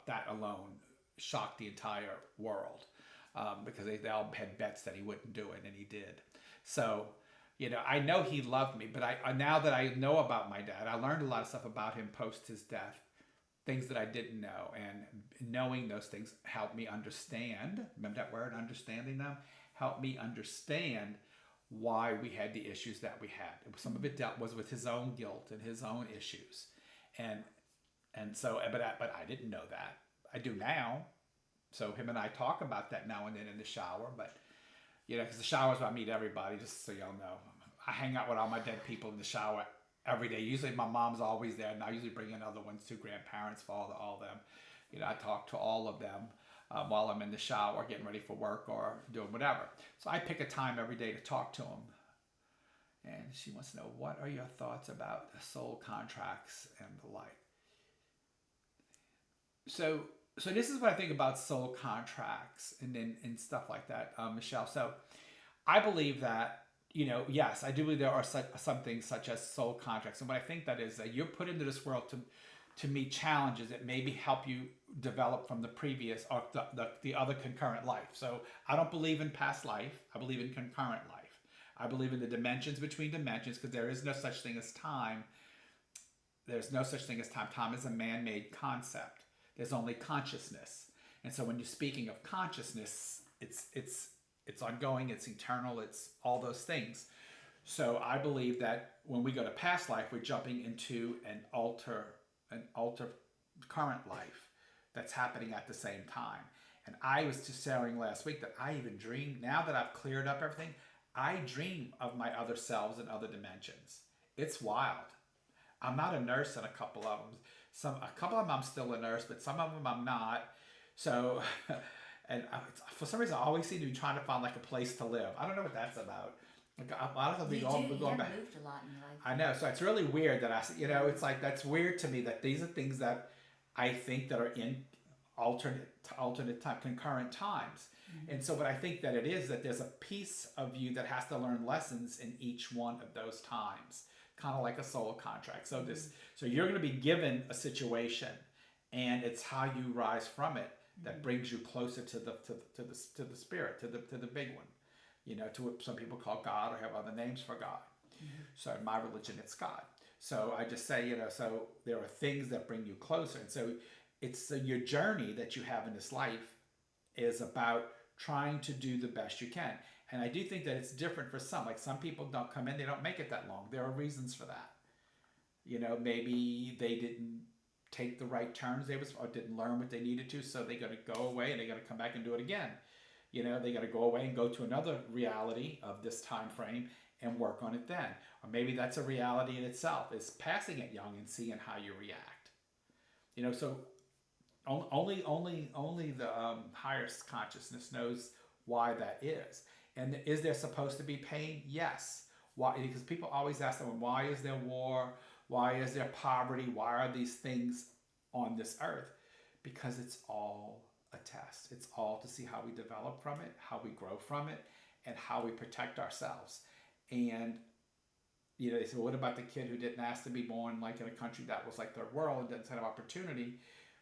that alone shocked the entire world, because they all had bets that he wouldn't do it, and he did. So, I know he loved me, but now that I know about my dad, I learned a lot of stuff about him post his death, things that I didn't know, and knowing those things helped me understand. Remember that word, understanding them? Helped me understand why we had the issues that we had. Some of it was with his own guilt and his own issues, and so, but I didn't know that. I do now. So him and I talk about that now and then in the shower, but because the shower is where I meet everybody. Just so y'all know, I hang out with all my dead people in the shower every day. Usually my mom's always there, and I usually bring in other ones too, grandparents, father, all them. I talk to all of them while I'm in the shower getting ready for work or doing whatever. So I pick a time every day to talk to him. And she wants to know, what are your thoughts about soul contracts and the like? So this is what I think about soul contracts and stuff like that, Michelle. So I believe that, yes, I do believe there are some things such as soul contracts. And what I think that is that you're put into this world to meet challenges that maybe help you develop from the previous or the other concurrent life. So I don't believe in past life. I believe in concurrent life. I believe in the dimensions between dimensions, because there is no such thing as time. There's no such thing as time. Time is a man-made concept. There's only consciousness. And so when you're speaking of consciousness, it's ongoing, it's eternal, it's all those things. So I believe that when we go to past life, we're jumping into an alter current life that's happening at the same time. And I was just sharing last week that I even dream, now that I've cleared up everything, I dream of my other selves in other dimensions. It's wild. I'm not a nurse in a couple of them. A couple of them I'm still a nurse, but some of them I'm not. So, and for some reason I always seem to be trying to find like a place to live. I don't know what that's about. Like a lot of times You we're going back. moved a lot in your life. I know, so it's really weird that it's like, that's weird to me that these are things that I think that are in alternate time, concurrent times. And so what I think that it is, that there's a piece of you that has to learn lessons in each one of those times, kind of like a soul contract. So so you're going to be given a situation, and it's how you rise from it that brings you closer to the spirit, to the big one. To what some people call God or have other names for God. So in my religion, it's God. So I just say, so there are things that bring you closer. And so It's your journey that you have in this life is about trying to do the best you can. And I do think that it's different for some. Like some people don't come in, they don't make it that long. There are reasons for that. Maybe they didn't take the right turns or didn't learn what they needed to, so they got to go away and they got to come back and do it again. They got to go away and go to another reality of this time frame and work on it then. Or maybe that's a reality in itself, is passing it young and seeing how you react. So only the higher consciousness knows why that is. And is there supposed to be pain? Yes. Why? Because people always ask them, why is there war? Why is there poverty? Why are these things on this earth? Because it's all a test. It's all to see how we develop from it, how we grow from it, and how we protect ourselves. And they say, well, what about the kid who didn't ask to be born like in a country that was like their world and didn't have opportunity?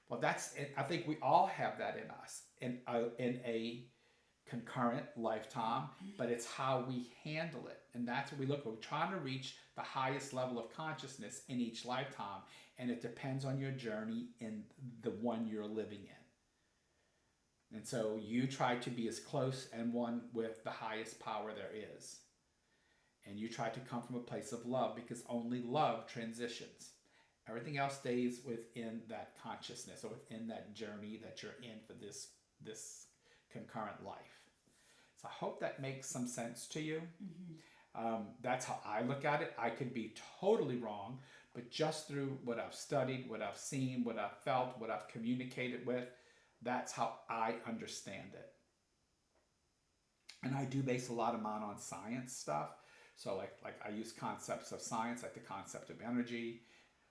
Well, that's it. I think we all have that in us in a concurrent lifetime, but it's how we handle it. And that's what we look for. We're trying to reach the highest level of consciousness in each lifetime. And it depends on your journey in the one you're living in. And so you try to be as close and one with the highest power there is. And you try to come from a place of love, because only love transitions. Everything else stays within that consciousness or within that journey that you're in for this concurrent life. So I hope that makes some sense to you. That's how I look at it. I could be totally wrong, but just through what I've studied, what I've seen, what I've felt, what I've communicated with, that's how I understand it. And I do base a lot of mine on science stuff. So like I use concepts of science, like the concept of energy.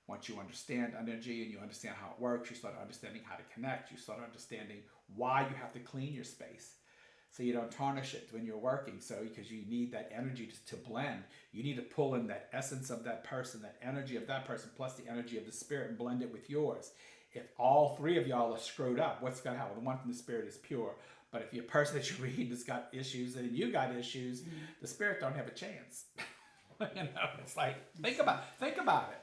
Once you understand energy and you understand how it works, you start understanding how to connect. You start understanding why you have to clean your space, so you don't tarnish it when you're working. So because you need that energy to blend, you need to pull in that essence of that person, that energy of that person, plus the energy of the spirit, and blend it with yours. If all three of y'all are screwed up, what's going to happen? The one from the spirit is pure. But if your person that you read has got issues and you got issues, the spirit don't have a chance. It's like, think about it.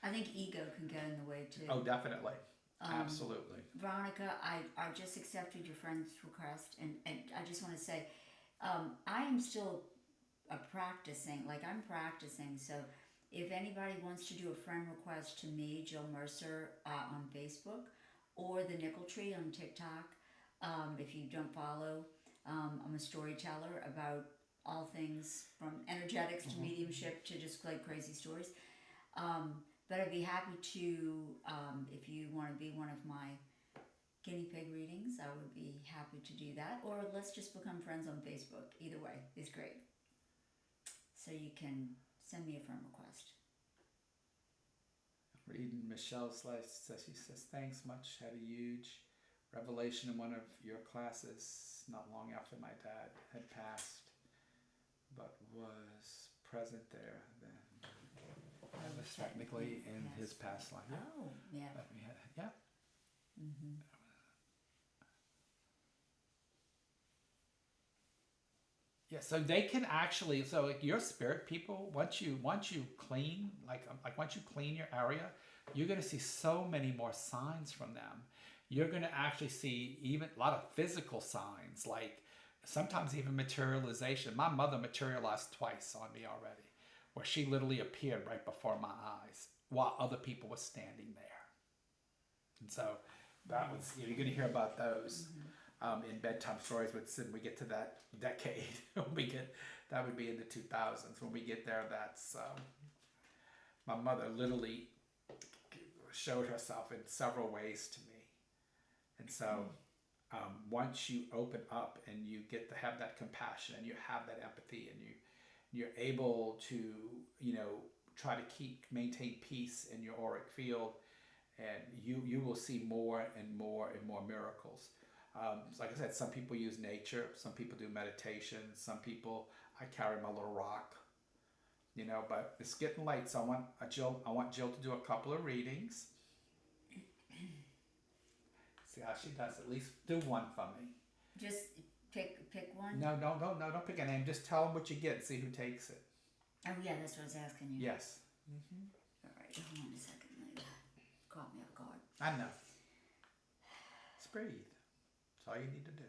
I think ego can get in the way too. Oh, definitely. Absolutely. Veronica, I just accepted your friend's request, and I just want to say, I am still practicing. I'm practicing. So if anybody wants to do a friend request to me, Jill Mercer, on Facebook, or the Nickel Tree on TikTok, if you don't follow, I'm a storyteller about all things from energetics to mediumship to just crazy stories. But I'd be happy to, if you want to be one of my guinea pig readings, I would be happy to do that. Or let's just become friends on Facebook. Either way is great. So you can send me a friend request. Reading Michelle Slice says, thanks much. Had a huge revelation in one of your classes not long after my dad had passed, but was present there then. That was technically in his past life. Oh, yeah. Yeah. Mm-hmm. Yeah, so they can actually, so like your spirit people, once you clean, once you clean your area, you're going to see so many more signs from them. You're going to actually see even a lot of physical signs, like sometimes even materialization. My mother materialized twice on me already, where she literally appeared right before my eyes while other people were standing there. And so that was, you're going to hear about those in bedtime stories when we get to that decade. That would be in the 2000s. When we get there, that's my mother literally showed herself in several ways to me. And so once you open up and you get to have that compassion and you have that empathy and you're able to, try to maintain peace in your auric field, and you will see more and more and more miracles. Like I said, some people use nature, some people do meditation, some people, I carry my little rock, but it's getting late, so I want Jill to do a couple of readings. See how she does. At least do one for me. Just pick one? No, don't pick a name. Just tell them what you get and see who takes it. Oh, yeah, that's what I was asking you. Yes. All right, hold on a second. Caught me off guard. I know. breathe. That's all you need to do.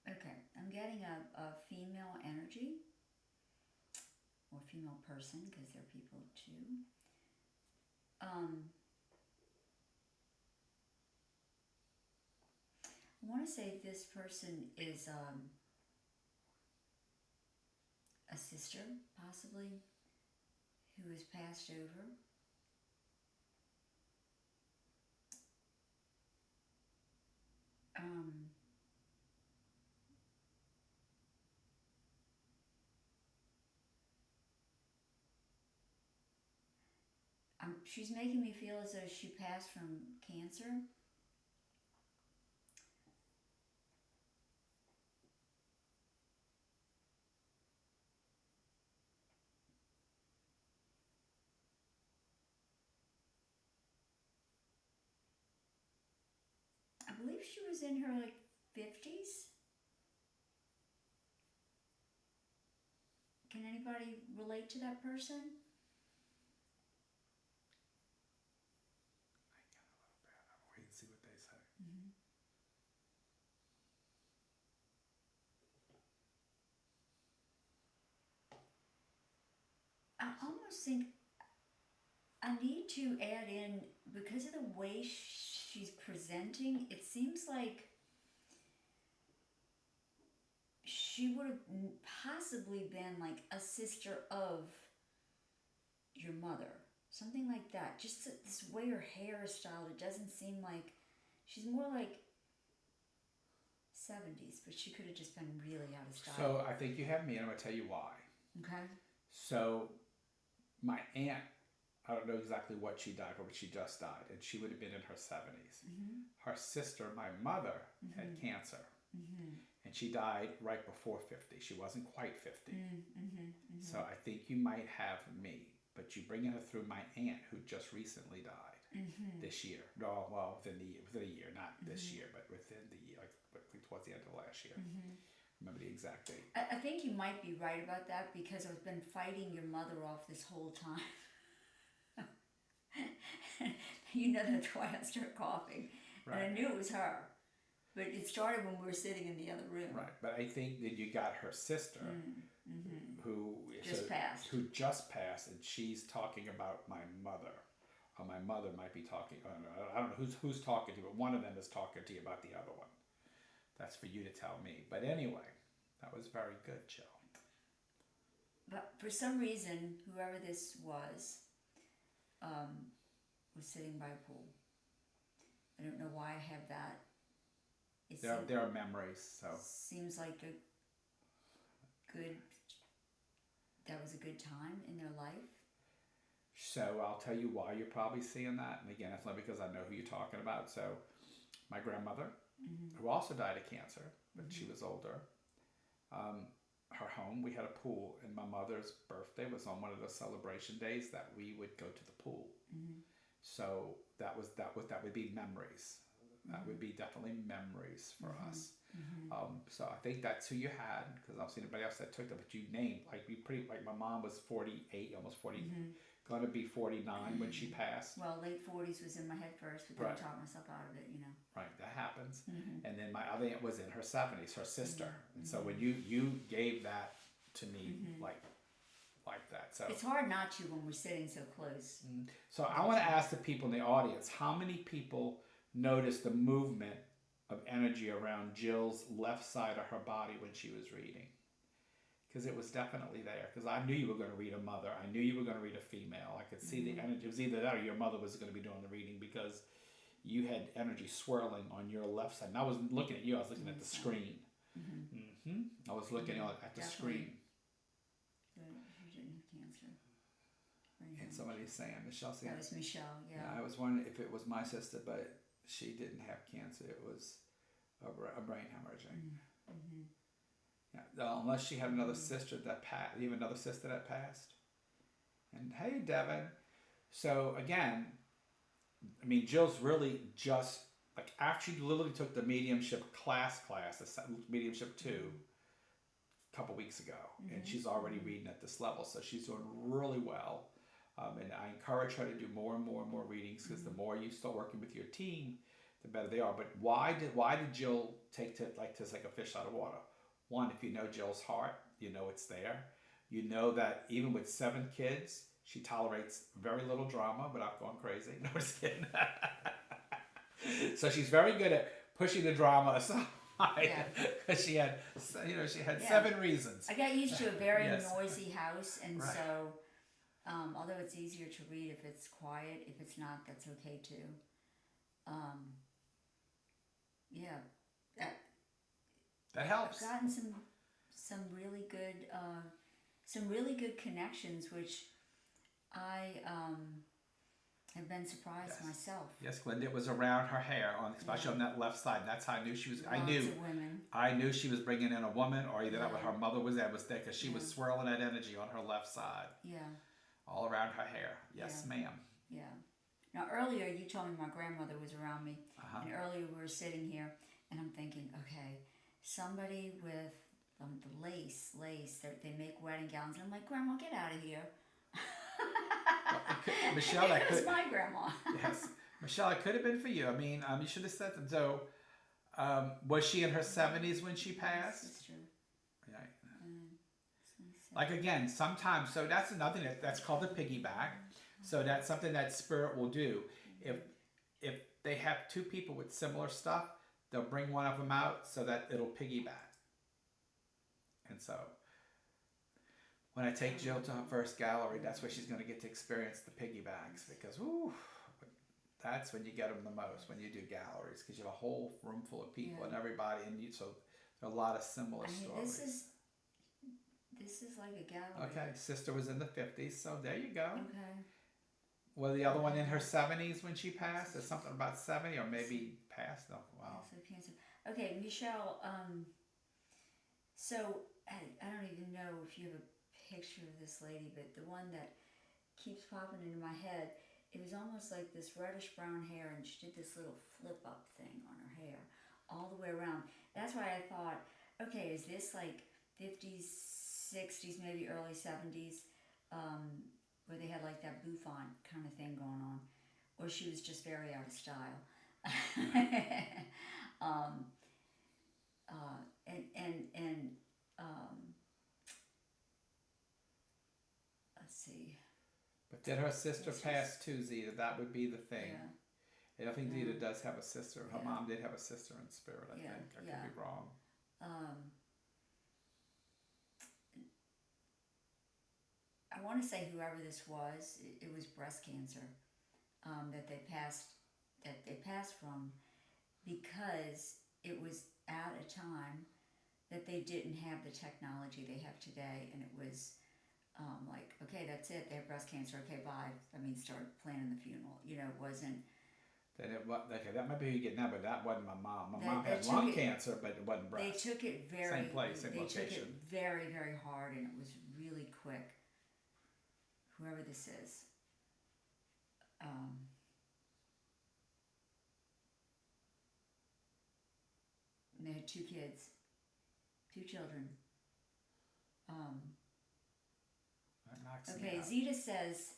Okay, I'm getting a female energy or female person because they're people too. I want to say this person is a sister, possibly, who has passed over. She's making me feel as though she passed from cancer. I believe she was in her like 50s. Can anybody relate to that person? I'll wait and see what they say. I almost think I need to add in, because of the way she's presenting, it seems like she would have possibly been like a sister of your mother. Something like that. Just this way her hair is styled, it doesn't seem like she's more like 70s, but she could have just been really out of style. So I think you have me, and I'm going to tell you why. Okay. So my aunt, I don't know exactly what she died from, but she just died, and she would have been in her 70s. Her sister, my mother, had cancer, and she died right before 50. She wasn't quite 50. So I think you might have me, but you bringing her through my aunt who just recently died this year. No, well, within a year, not this year, but within the year, like towards the end of last year. Remember the exact date. I think you might be right about that, because I've been fighting your mother off this whole time. You know, that's why I started coughing. Right. And I knew it was her. But it started when we were sitting in the other room. Right, but I think that you got her sister, who passed. Who just passed, and she's talking about my mother. Or my mother might be talking. I don't know who's talking to you, but one of them is talking to you about the other one. That's for you to tell me. But anyway, that was very good, Jill. But for some reason, whoever this was sitting by a pool. I don't know why I have that. There are memories, so. Seems like that was a good time in their life. So I'll tell you why you're probably seeing that. And again, it's not because I know who you're talking about. So my grandmother, who also died of cancer, but she was older, her home, we had a pool, and my mother's birthday was on one of those celebration days that we would go to the pool. So that would be memories. That would be definitely memories for us. So I think that's who you had, because I've seen anybody else that took that, but you named, like my mom was 48, almost 40, going to be 49 when she passed. Well, late 40s was in my head first, but then I talked myself out of it, you know. Right, that happens. And then my other aunt was in her 70s, her sister. And so when you gave that to me like that. So it's hard not to when we're sitting so close. So I want to ask the people in the audience, how many people noticed the movement of energy around Jill's left side of her body when she was reading? Because it was definitely there. Because I knew you were going to read a mother. I knew you were going to read a female. I could see the energy. It was either that or your mother was going to be doing the reading, because you had energy swirling on your left side. And I wasn't looking at you. I was looking at the screen. I was looking at the screen. But you didn't have cancer. And somebody's saying, Michelle saying. That was Michelle, yeah. I was wondering if it was my sister, but she didn't have cancer. It was a brain hemorrhaging. Yeah, unless she had another sister that passed. You have another sister that passed? And hey, Devin. So again, I mean, Jill's really just like after she literally took the mediumship class, mediumship two, a couple weeks ago, and she's already reading at this level, so she's doing really well. And I encourage her to do more and more and more readings because the more you start working with your team, the better they are. But why did Jill take to like a fish out of water? One, if you know Jill's heart, you know it's there. You know that even with 7 kids, she tolerates very little drama without going crazy. No, just kidding. So she's very good at pushing the drama aside. Yeah. Because she had, she had Yeah. 7 reasons. I got used to a very Yes. noisy house, and Right. so although it's easier to read if it's quiet, if it's not, that's okay too. Yeah, That I've helps. gotten some really good connections, which I have been surprised Yes. myself. Yes, Glenda, it was around her hair, especially on that left side. That's how I knew she was. Lots of women. I knew she was bringing in a woman, or either that was Yeah. her mother was there, because she was Yeah. swirling that energy on her left side, Yeah, all around her hair. Yes, Yeah. ma'am. yeah. Now earlier you told me my grandmother was around me, Uh-huh. and earlier we were sitting here, and I'm thinking, okay, somebody with the lace, they make wedding gowns, and I'm like, Grandma, get out of here. Michelle, that It's could. my grandma. Yes, Michelle, it could have been for you. I mean, you should have said them. So, was she in her 70s when she passed? That's true. Yeah. So Like again, sometimes. So that's another thing that's called a piggyback. So that's something that spirit will do. If they have 2 people with similar stuff, they'll bring one of them out so that it'll piggyback. And so, when I take Jill to her first gallery, that's where she's going to get to experience the piggybacks, because that's when you get them the most, when you do galleries, because you have a whole room full of people and everybody, and so there are a lot of similar I mean, stories. this is like a gallery. Okay, sister was in the 50s, so there you go. Okay. Well, the other one in her 70s when she passed, or something about 70, or maybe past. Oh, wow. So cancer. Okay, Michelle. So I don't even know if you have a picture of this lady, but the one that keeps popping into my head, it was almost like this reddish brown hair, and she did this little flip up thing on her hair all the way around. That's why I thought, okay, is this like 50s, 60s, maybe early 70s, where they had like that bouffant kind of thing going on, or she was just very out of style. Let's see. But did her sister Yes, pass too, Zeta? That would be the thing. Yeah. And I think Zeta does have a sister. Her Yeah. mom did have a sister in spirit, I Yeah, think. I yeah. could be wrong. I want to say whoever this was, it was breast cancer that they passed from, because it was at a time that they didn't have the technology they have today, and it was like, okay, that's it. They have breast cancer. Okay, bye. I mean, start planning the funeral. You know, it wasn't. Then okay, that might be who you get now, but that wasn't my mom. My mom They had took lung it- cancer, but it wasn't breast. They took it very. Same place, same they location. took it very, very hard, and it was really quick. Whoever this is. And they had 2 kids, 2 children. That knocks me Okay, out. Zeta says,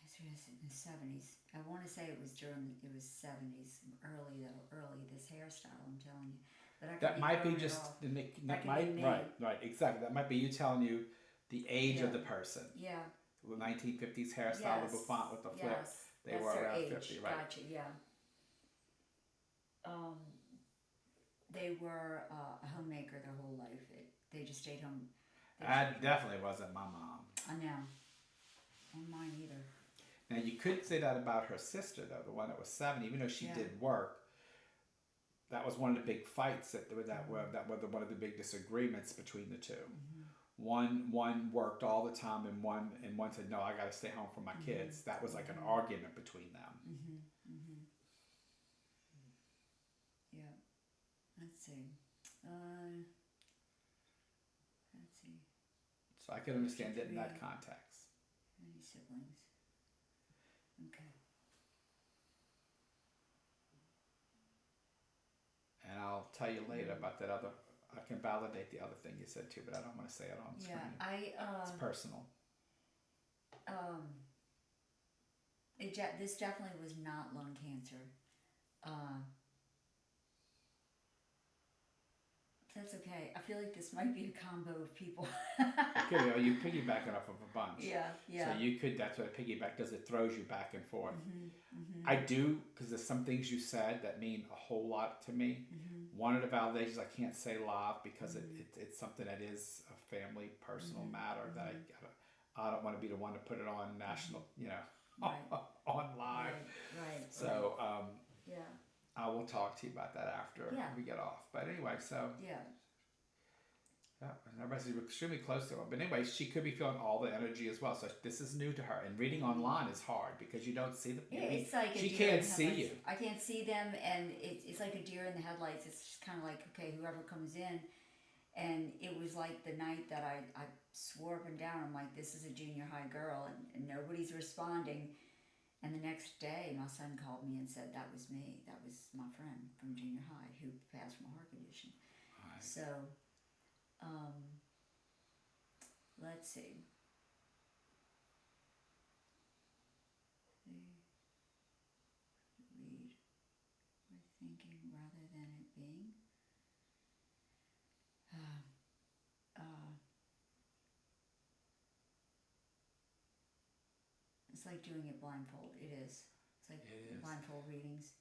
it's in the 70s. I want to say it was 70s, early, this hairstyle, I'm telling you. But I could That might be throwing it just off. that could might be me. right, exactly. That might be you telling you the age of Yeah. the person. Yeah. The 1950s hairstyle, the bouffant with the flip. Yes. They That's were their around age. 50, right? Gotcha, yeah. They were a homemaker their whole life. They just stayed home. That definitely wasn't my mom. I know. And mine either. Now you could say that about her sister though, the one that was 7, even though she Yeah. did work. That was one of the big fights that were one of the big disagreements between the 2. One worked all the time, and one said, "No, I got to stay home for my kids." That was like an argument between them. Yeah. Let's see. Let's see. So I can understand it in that context. Any siblings? Okay. And I'll tell you later about that other. I can validate the other thing you said too, but I don't want to say it on screen. It's personal. This definitely was not lung cancer. That's okay. I feel like this might be a combo of people. Okay, you piggybacking off of a bunch. Yeah. So you could. That's what a piggyback does. It throws you back and forth. Mm-hmm. I do, because there's some things you said that mean a whole lot to me. One of the validations I can't say live because it's something that is a family personal matter that I don't want to be the one to put it on national, Right. on live. Right. So yeah. I will talk to you about that after we get off. But anyway, so Yeah. and everybody's extremely close to her. But anyway, she could be feeling all the energy as well. So this is new to her, and reading online is hard because you don't see the. Yeah, it's like she a deer can't in the see headlights. you. I can't see them, and it's like a deer in the headlights. It's just kind of like, okay, whoever comes in, and it was like the night that I swore up and down. I'm like, this is a junior high girl, and nobody's responding. And the next day, my son called me and said, that was me. That was my friend from junior high who passed from a heart condition. Right. So, let's see. Read. We're thinking rather than it being. It's like doing it blindfold. It is. It's like blindfold readings.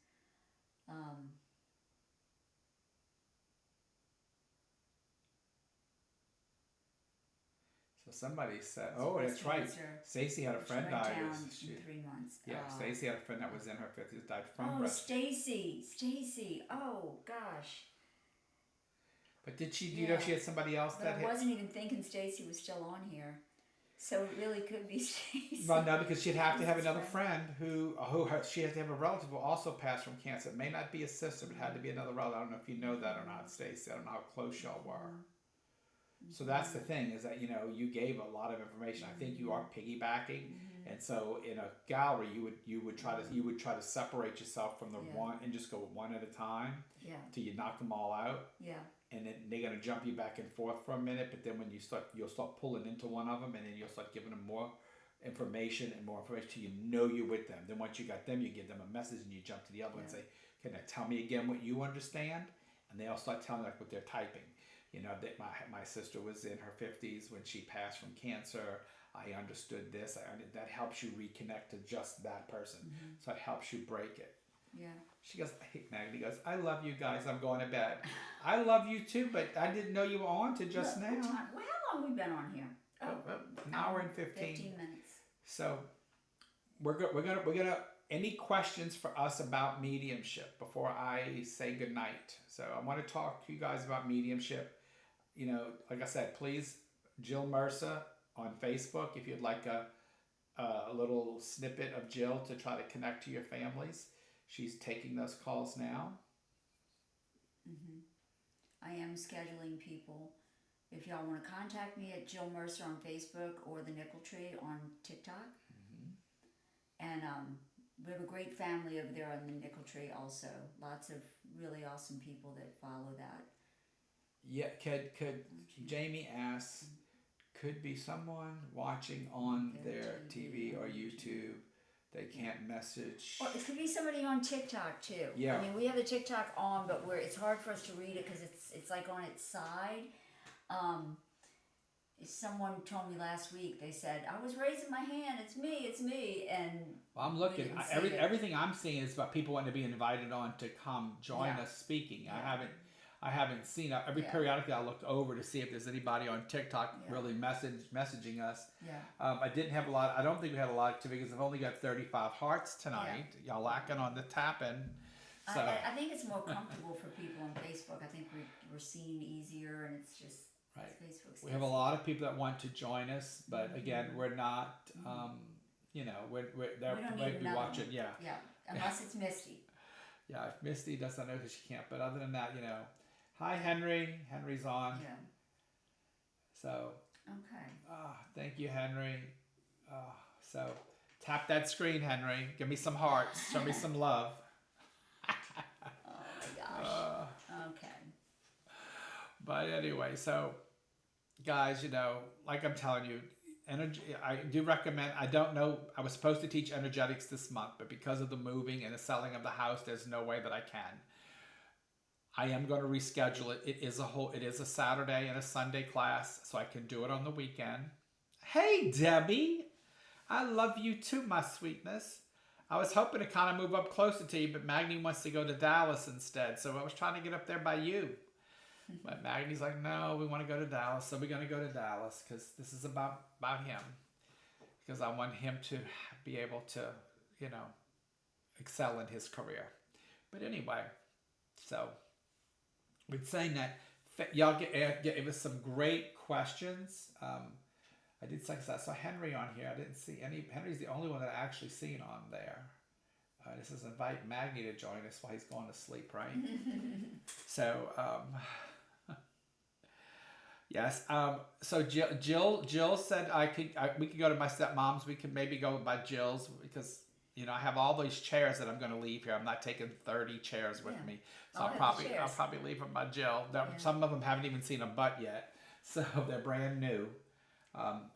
So somebody said, "Oh, that's right. Stacey had a friend die. In 3 months. Yeah, Stacey had a friend that was in her 50s, died from breast. Stacey. Oh gosh. But did she? Do you know if she had somebody else But that? I wasn't even thinking Stacey was still on here, so it really could be Stacey. Well, no, because she'd have to have another friend who she has to have a relative who also passed from cancer. It may not be a sister, but it had to be another relative. I don't know if you know that or not, Stacey. I don't know how close y'all were. So that's the thing, is that you gave a lot of information. I think you are piggybacking, and so in a gallery you would try to separate yourself from the one and just go one at a time till you knock them all out. Yeah. And then they're gonna jump you back and forth for a minute, but then when you'll start pulling into one of them, and then you'll start giving them more information till you're with them. Then once you got them, you give them a message and you jump to the other one and say, "Can I tell me again what you understand?" And they all start telling like what they're typing. That my sister was in her 50s when she passed from cancer. I understood this. That helps you reconnect to just that person. So it helps you break it. Yeah. She goes, Maggie goes, "I love you guys. I'm going to bed." I love you too, but I didn't know you were on to just now. Well, how long have we been on here? An hour and 15. 15 minutes. So we're gonna. Any questions for us about mediumship before I say goodnight? So I want to talk to you guys about mediumship. Like I said, please, Jill Mercer on Facebook, if you'd like a little snippet of Jill to try to connect to your families. She's taking those calls now. I am scheduling people. If y'all want to contact me at Jill Mercer on Facebook or the Nickel Tree on TikTok. And we have a great family over there on the Nickel Tree also. Lots of really awesome people that follow that. Yeah, could Jamie asks, could be someone watching on their TV or YouTube. They can't message. Or it could be somebody on TikTok too. Yeah. I mean, we have the TikTok on, but it's hard for us to read it because it's like on its side. Someone told me last week. They said, "I was raising my hand. It's me." And well, I'm looking. Everything I'm seeing is about people wanting to be invited on to come join us speaking. Yeah. I haven't seen periodically. I look over to see if there's anybody on TikTok really messaging us. Yeah. I didn't have a lot. I don't think we had a lot of activity because I've only got 35 hearts tonight. Y'all lacking on the tapping. So I think it's more comfortable for people on Facebook. I think we're seen easier, and it's just Facebook's we have a lot of people that want to join us, but again, we're not. We might be watching. Yeah, unless it's Misty. Yeah, if Misty doesn't know because she can't. But other than that, hi Henry. Henry's on. Yeah. So Okay. Thank you, Henry. So tap that screen, Henry. Give me some hearts. Show me some love. Oh my gosh. Okay. But anyway, so guys, like I'm telling you, energy. I do recommend. I don't know. I was supposed to teach energetics this month, but because of the moving and the selling of the house, there's no way that I can. I am going to reschedule it. It is a Saturday and a Sunday class, so I can do it on the weekend. Hey, Debbie. I love you too, my sweetness. I was hoping to kind of move up closer to you, but Magni wants to go to Dallas instead. So I was trying to get up there by you. But Magni's like, no, we want to go to Dallas. So we're going to go to Dallas because this is about him. Because I want him to be able to, excel in his career. But anyway, so with saying that, y'all gave us some great questions. I did say I saw Henry on here. I didn't see any. Henry's the only one that I actually seen on there. This is invite Magni to join us while he's going to sleep, right? So, yes. So Jill said we could go to my stepmom's. We could maybe go by Jill's because I have all these chairs that I'm going to leave here. I'm not taking 30 chairs with me, so I'll probably leave them by Jill. Some of them haven't even seen a butt yet, so they're brand new.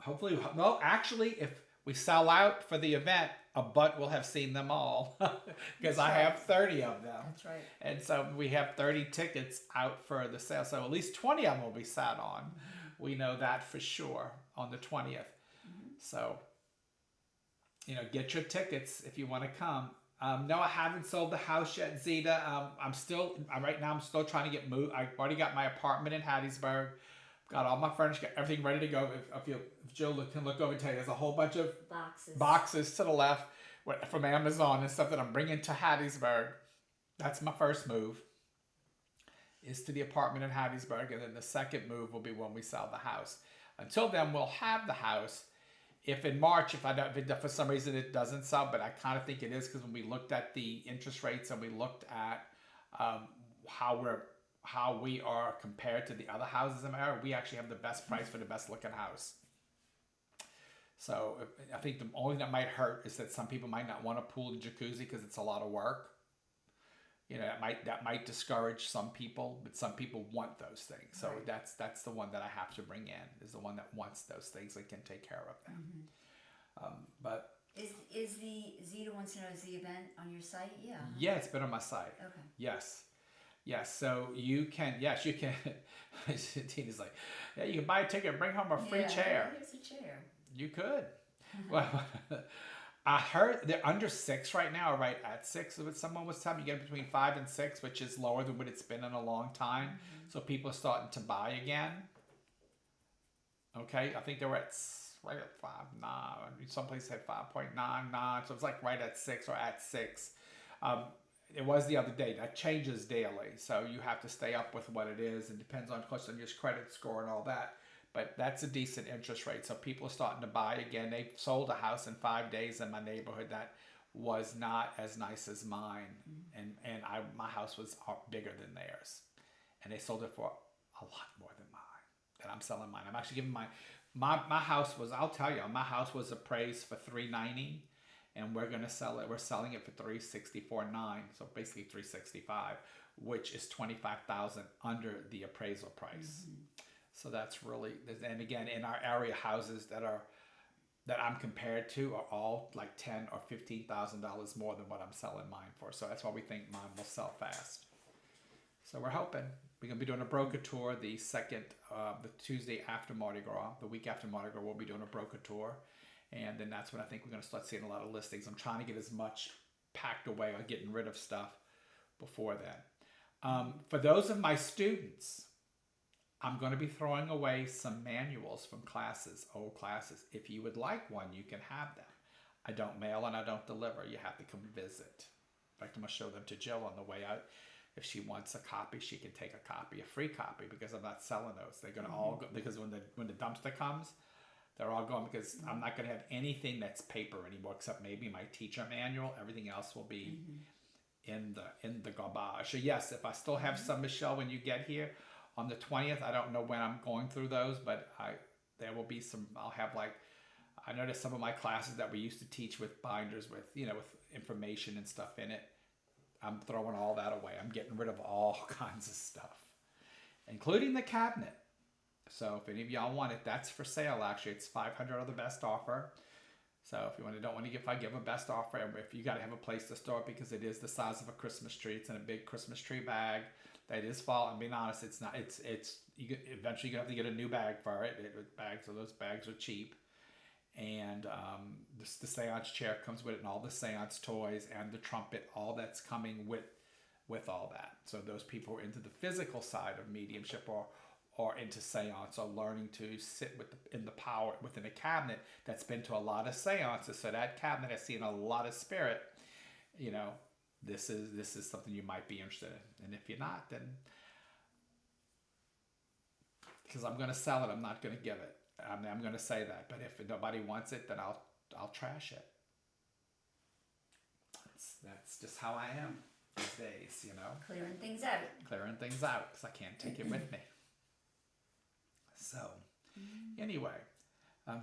Hopefully, well, actually, if we sell out for the event, a butt will have seen them all because I have 30 of them. That's right. And so we have 30 tickets out for the sale. So at least 20 of them will be sat on. Mm-hmm. We know that for sure on the 20th. Mm-hmm. So, get your tickets if you want to come. No, I haven't sold the house yet, Zeta. Right now I'm still trying to get moved. I already got my apartment in Hattiesburg. Got all my furniture, got everything ready to go. If Jill can look over and tell you, there's a whole bunch of boxes to the left from Amazon and stuff that I'm bringing to Hattiesburg. That's my first move, is to the apartment in Hattiesburg, and then the second move will be when we sell the house. Until then, we'll have the house. If in March, if for some reason it doesn't sell, but I kind of think it is because when we looked at the interest rates and we looked at how we are compared to the other houses in the area, we actually have the best price for the best looking house. So I think the only thing that might hurt is that some people might not want a pool and jacuzzi because it's a lot of work. That might discourage some people, but some people want those things. So right. That's the one that I have to bring in, is the one that wants those things and can take care of them. Mm-hmm. But is the Zeta wants to know, is the event on your site? Yeah. Yeah, it's been on my site. Okay. Yes. Yes, so you can. Tina's like, yeah, you can buy a ticket and bring home a free chair. Here's a chair. You could. Well, I heard they're under 6 right now, or right at 6. Someone was telling me you get between 5 and 6, which is lower than what it's been in a long time. Mm-hmm. So people are starting to buy again. Okay, I think they were right at 5.9. Some places had 5.99, so it's like right at 6 or at 6. It was the other day. That changes daily, so you have to stay up with what it is. It depends on, of course, on your credit score and all that. But that's a decent interest rate, so people are starting to buy again. They sold a house in 5 days in my neighborhood that was not as nice as mine, and my house was bigger than theirs, and they sold it for a lot more than mine. And I'm selling mine. I'm actually giving my house was. I'll tell you, my house was appraised for $390. And we're gonna sell it. We're selling it for $364.9, so basically $365, which is $25,000 under the appraisal price. Mm-hmm. So that's really, and again, in our area, houses that I'm compared to are all like $10,000 or $15,000 more than what I'm selling mine for. So that's why we think mine will sell fast. So we're hoping. We're gonna be doing a broker tour the Tuesday after Mardi Gras. The week after Mardi Gras, we'll be doing a broker tour. And then that's when I think we're going to start seeing a lot of listings. I'm trying to get as much packed away or getting rid of stuff before then. For those of my students, I'm going to be throwing away some manuals from old classes. If you would like one, you can have them. I don't mail and I don't deliver. You have to come visit. In fact, I'm going to show them to Jill on the way out. If she wants a copy, she can take a copy, a free copy, because I'm not selling those. They're going to all go, because when the dumpster comes, they're all going, because I'm not going to have anything that's paper anymore except maybe my teacher manual. Everything else will be in the garbage. So yes, if I still have some, Michelle, when you get here on the 20th, I don't know when I'm going through those, but there will be some. I'll have like, I noticed some of my classes that we used to teach with binders with with information and stuff in it. I'm throwing all that away. I'm getting rid of all kinds of stuff, including the cabinet. So if any of y'all want it, that's for sale. Actually, it's $500 of the best offer. So if you don't want to give, I give a best offer. If you got to have a place to store it because it is the size of a Christmas tree, it's in a big Christmas tree bag. That is fall. I'm being honest. It's not. Eventually you're gonna have to get a new bag for it. Those bags are cheap. And the seance chair comes with it, and all the seance toys and the trumpet, all that's coming with all that. So those people who are into the physical side of mediumship or into seance are learning to sit in the power within a cabinet that's been to a lot of seances. So that cabinet has seen a lot of spirit. This is something you might be interested in. And if you're not, then because I'm going to sell it, I'm not going to give it. I'm going to say that. But if nobody wants it, then I'll trash it. That's just how I am these days, Clearing things out. Clearing things out because I can't take it with me. So, anyway,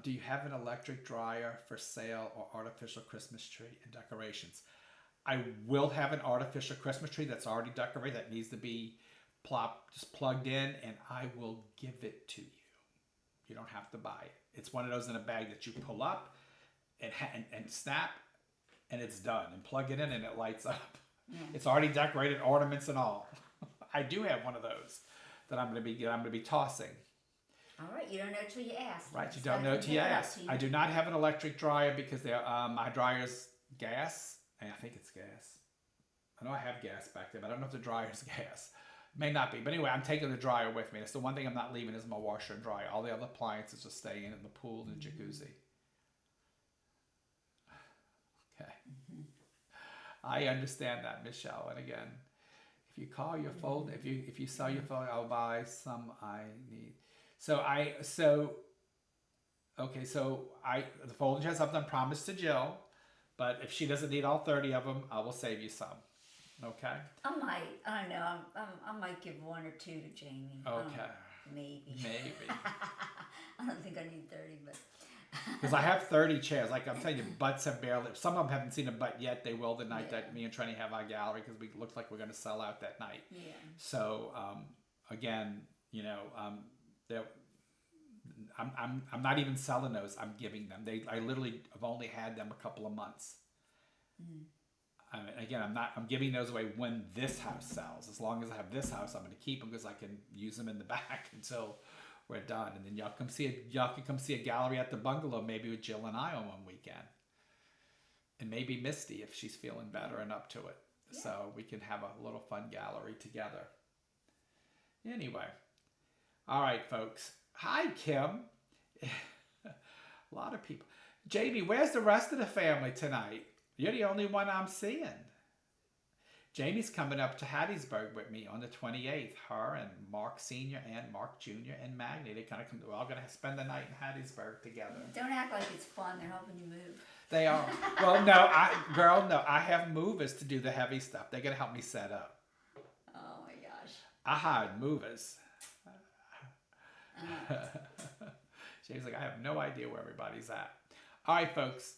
do you have an electric dryer for sale or artificial Christmas tree and decorations? I will have an artificial Christmas tree that's already decorated that needs to be just plugged in, and I will give it to you. You don't have to buy it. It's one of those in a bag that you pull up and snap, and it's done. And plug it in, and it lights up. Yeah. It's already decorated, ornaments and all. I do have one of those that I'm going to be tossing. All right, you don't know till you ask. Right, you don't know till you ask. I do not have an electric dryer because my dryer's gas. I think it's gas. I know I have gas back there, but I don't know if the dryer's gas. May not be. But anyway, I'm taking the dryer with me. That's the one thing I'm not leaving is my washer and dryer. All the other appliances are staying in the pool and the jacuzzi. Okay. I understand that, Michelle. And again, if you call your phone, if you sell your phone, I'll buy some I need. The folding chairs I've done promised to Jill, but if she doesn't need all 30 of them, I will save you some. Okay. I don't know. I might give 1 or 2 to Jamie. Okay. Maybe. I don't think I need 30, but. Because I have 30 chairs. Like I'm telling you, butts have barely. Some of them haven't seen a butt yet. They will the night that me and Trenny have our gallery because we look like we're going to sell out that night. Yeah. So again, I'm not even selling those. I'm giving them. I literally have only had them a couple of months. Again, I'm giving those away when this house sells. As long as I have this house, I'm going to keep them because I can use them in the back until we're done. And then y'all can come see a gallery at the bungalow, maybe with Jill and I on one weekend, and maybe Misty if she's feeling better and up to it. Yeah. So we can have a little fun gallery together. Anyway, all right, folks. Hi, Kim. A lot of people. Jamie, where's the rest of the family tonight? You're the only one I'm seeing. Jamie's coming up to Hattiesburg with me on the 28th. Her and Mark Sr. and Mark Jr. and Maggie. We're all going to spend the night in Hattiesburg together. Don't act like it's fun. They're helping you move. They are. Well, no, I have movers to do the heavy stuff. They're going to help me set up. Oh, my gosh. I hired movers. She's like, I have no idea where everybody's at. All right, folks.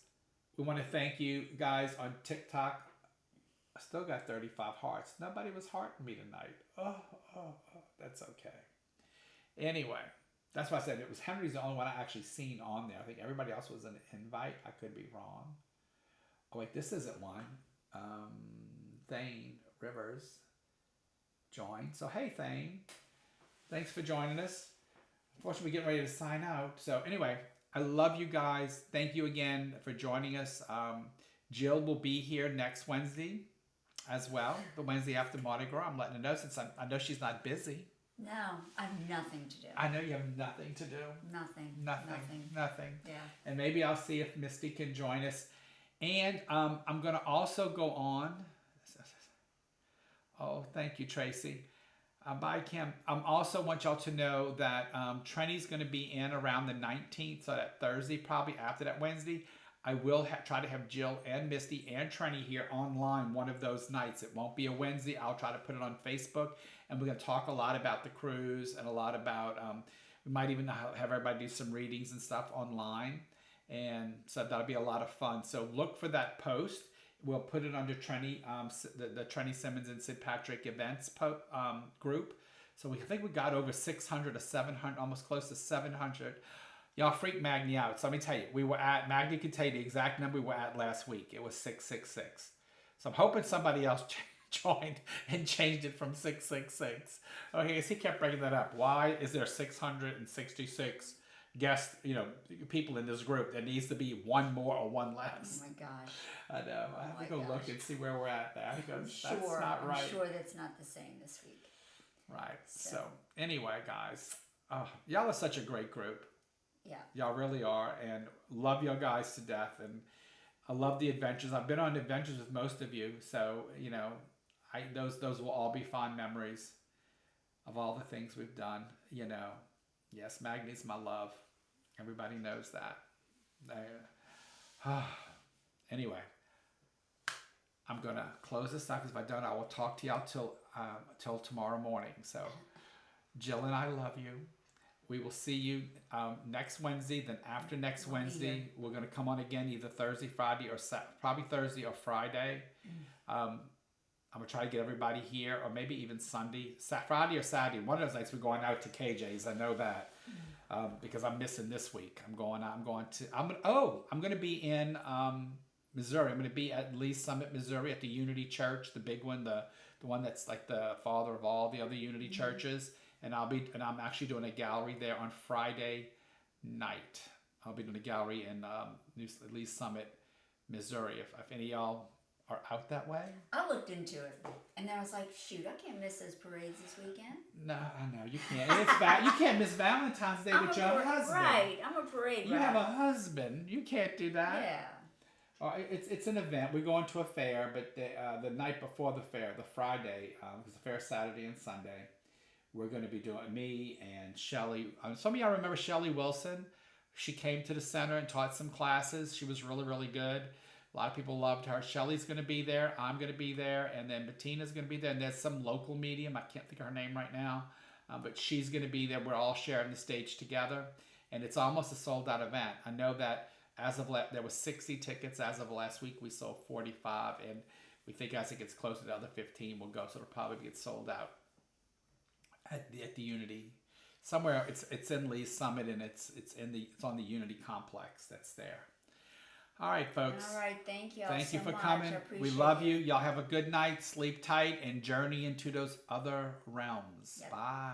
We want to thank you guys on TikTok. I still got 35 hearts. Nobody was hearting me tonight. Oh, that's okay. Anyway, that's why I said it was Henry's the only one I actually seen on there. I think everybody else was an invite. I could be wrong. Oh, wait, this isn't one. Thane Rivers joined. So, hey, Thane. Thanks for joining us. Unfortunately, we're getting ready to sign out. So, anyway, I love you guys. Thank you again for joining us. Jill will be here next Wednesday as well, the Wednesday after Mardi Gras. I'm letting her know since I know she's not busy. No, I have nothing to do. I know you have nothing to do. Nothing. Yeah. And maybe I'll see if Misty can join us. And I'm going to also go on. Oh, thank you, Tracy. Bye, Kim. Also want y'all to know that Trenny's going to be in around the 19th, so that Thursday, probably after that Wednesday. I will try to have Jill and Misty and Trenny here online one of those nights. It won't be a Wednesday. I'll try to put it on Facebook, and we're going to talk a lot about the cruise and a lot about We might even have everybody do some readings and stuff online. And so that'll be a lot of fun. So look for that post. We'll put it under Trenny, the Trenny Simmons and Sid Patrick events group. So we think we got over 600 or 700, almost close to 700. Y'all freak Magni out. So let me tell you, Magni can tell you the exact number we were at last week. It was 666. So I'm hoping somebody else joined and changed it from 666. Okay, he kept bringing that up. Why is there 666 guests, people in this group? There needs to be one more or one less. Oh my gosh. I know. I have to go look and see where we're at there. Because that's I'm not right. sure that's not the same this week. Right. So anyway, guys, y'all are such a great group. Yeah. Y'all really are, and love y'all guys to death. And I love the adventures. I've been on adventures with most of you, so those will all be fond memories of all the things we've done. Yes, Magni's my love. Everybody knows that. Anyway, I'm gonna close this up because if I don't, I will talk to y'all till tomorrow morning. So, Jill and I love you. We will see you next Wednesday. Then after next Wednesday, we're gonna come on again either Thursday, Friday, or probably Thursday or Friday. I'm gonna try to get everybody here, or maybe even Sunday, Friday or Saturday. One of those nights we're going out to KJ's. I know that because I'm missing this week. I'm going to be in Missouri. I'm going to be at Lee Summit, Missouri, at the Unity Church, the big one, the one that's like the father of all the other Unity churches. And I'm actually doing a gallery there on Friday night. I'll be doing a gallery in Lee Summit, Missouri. If any of y'all are out that way. I looked into it, and then I was like, shoot, I can't miss those parades this weekend. No, I know you can't. And you can't miss Valentine's Day with your husband. Right, I'm a parade. You have a husband. You can't do that. Yeah. It's an event. We're going to a fair, but the night before the fair, the Friday, because the fair is Saturday and Sunday, we're going to be doing me and Shelly. Some of y'all remember Shelly Wilson. She came to the center and taught some classes. She was really, really good. A lot of people loved her. Shelly's going to be there. I'm going to be there. And then Bettina's going to be there. And there's some local medium. I can't think of her name right now. But she's going to be there. We're all sharing the stage together. And it's almost a sold-out event. I know that there was 60 tickets. As of last week, we sold 45. And we think as it gets closer to the other 15, we'll go. So it'll probably get sold out at the Unity. Somewhere it's in Lee Summit, and it's on the Unity complex that's there. All right, folks. All right, thank you. Thank you for coming. We love you. Y'all have a good night. Sleep tight and journey into those other realms. Yep. Bye.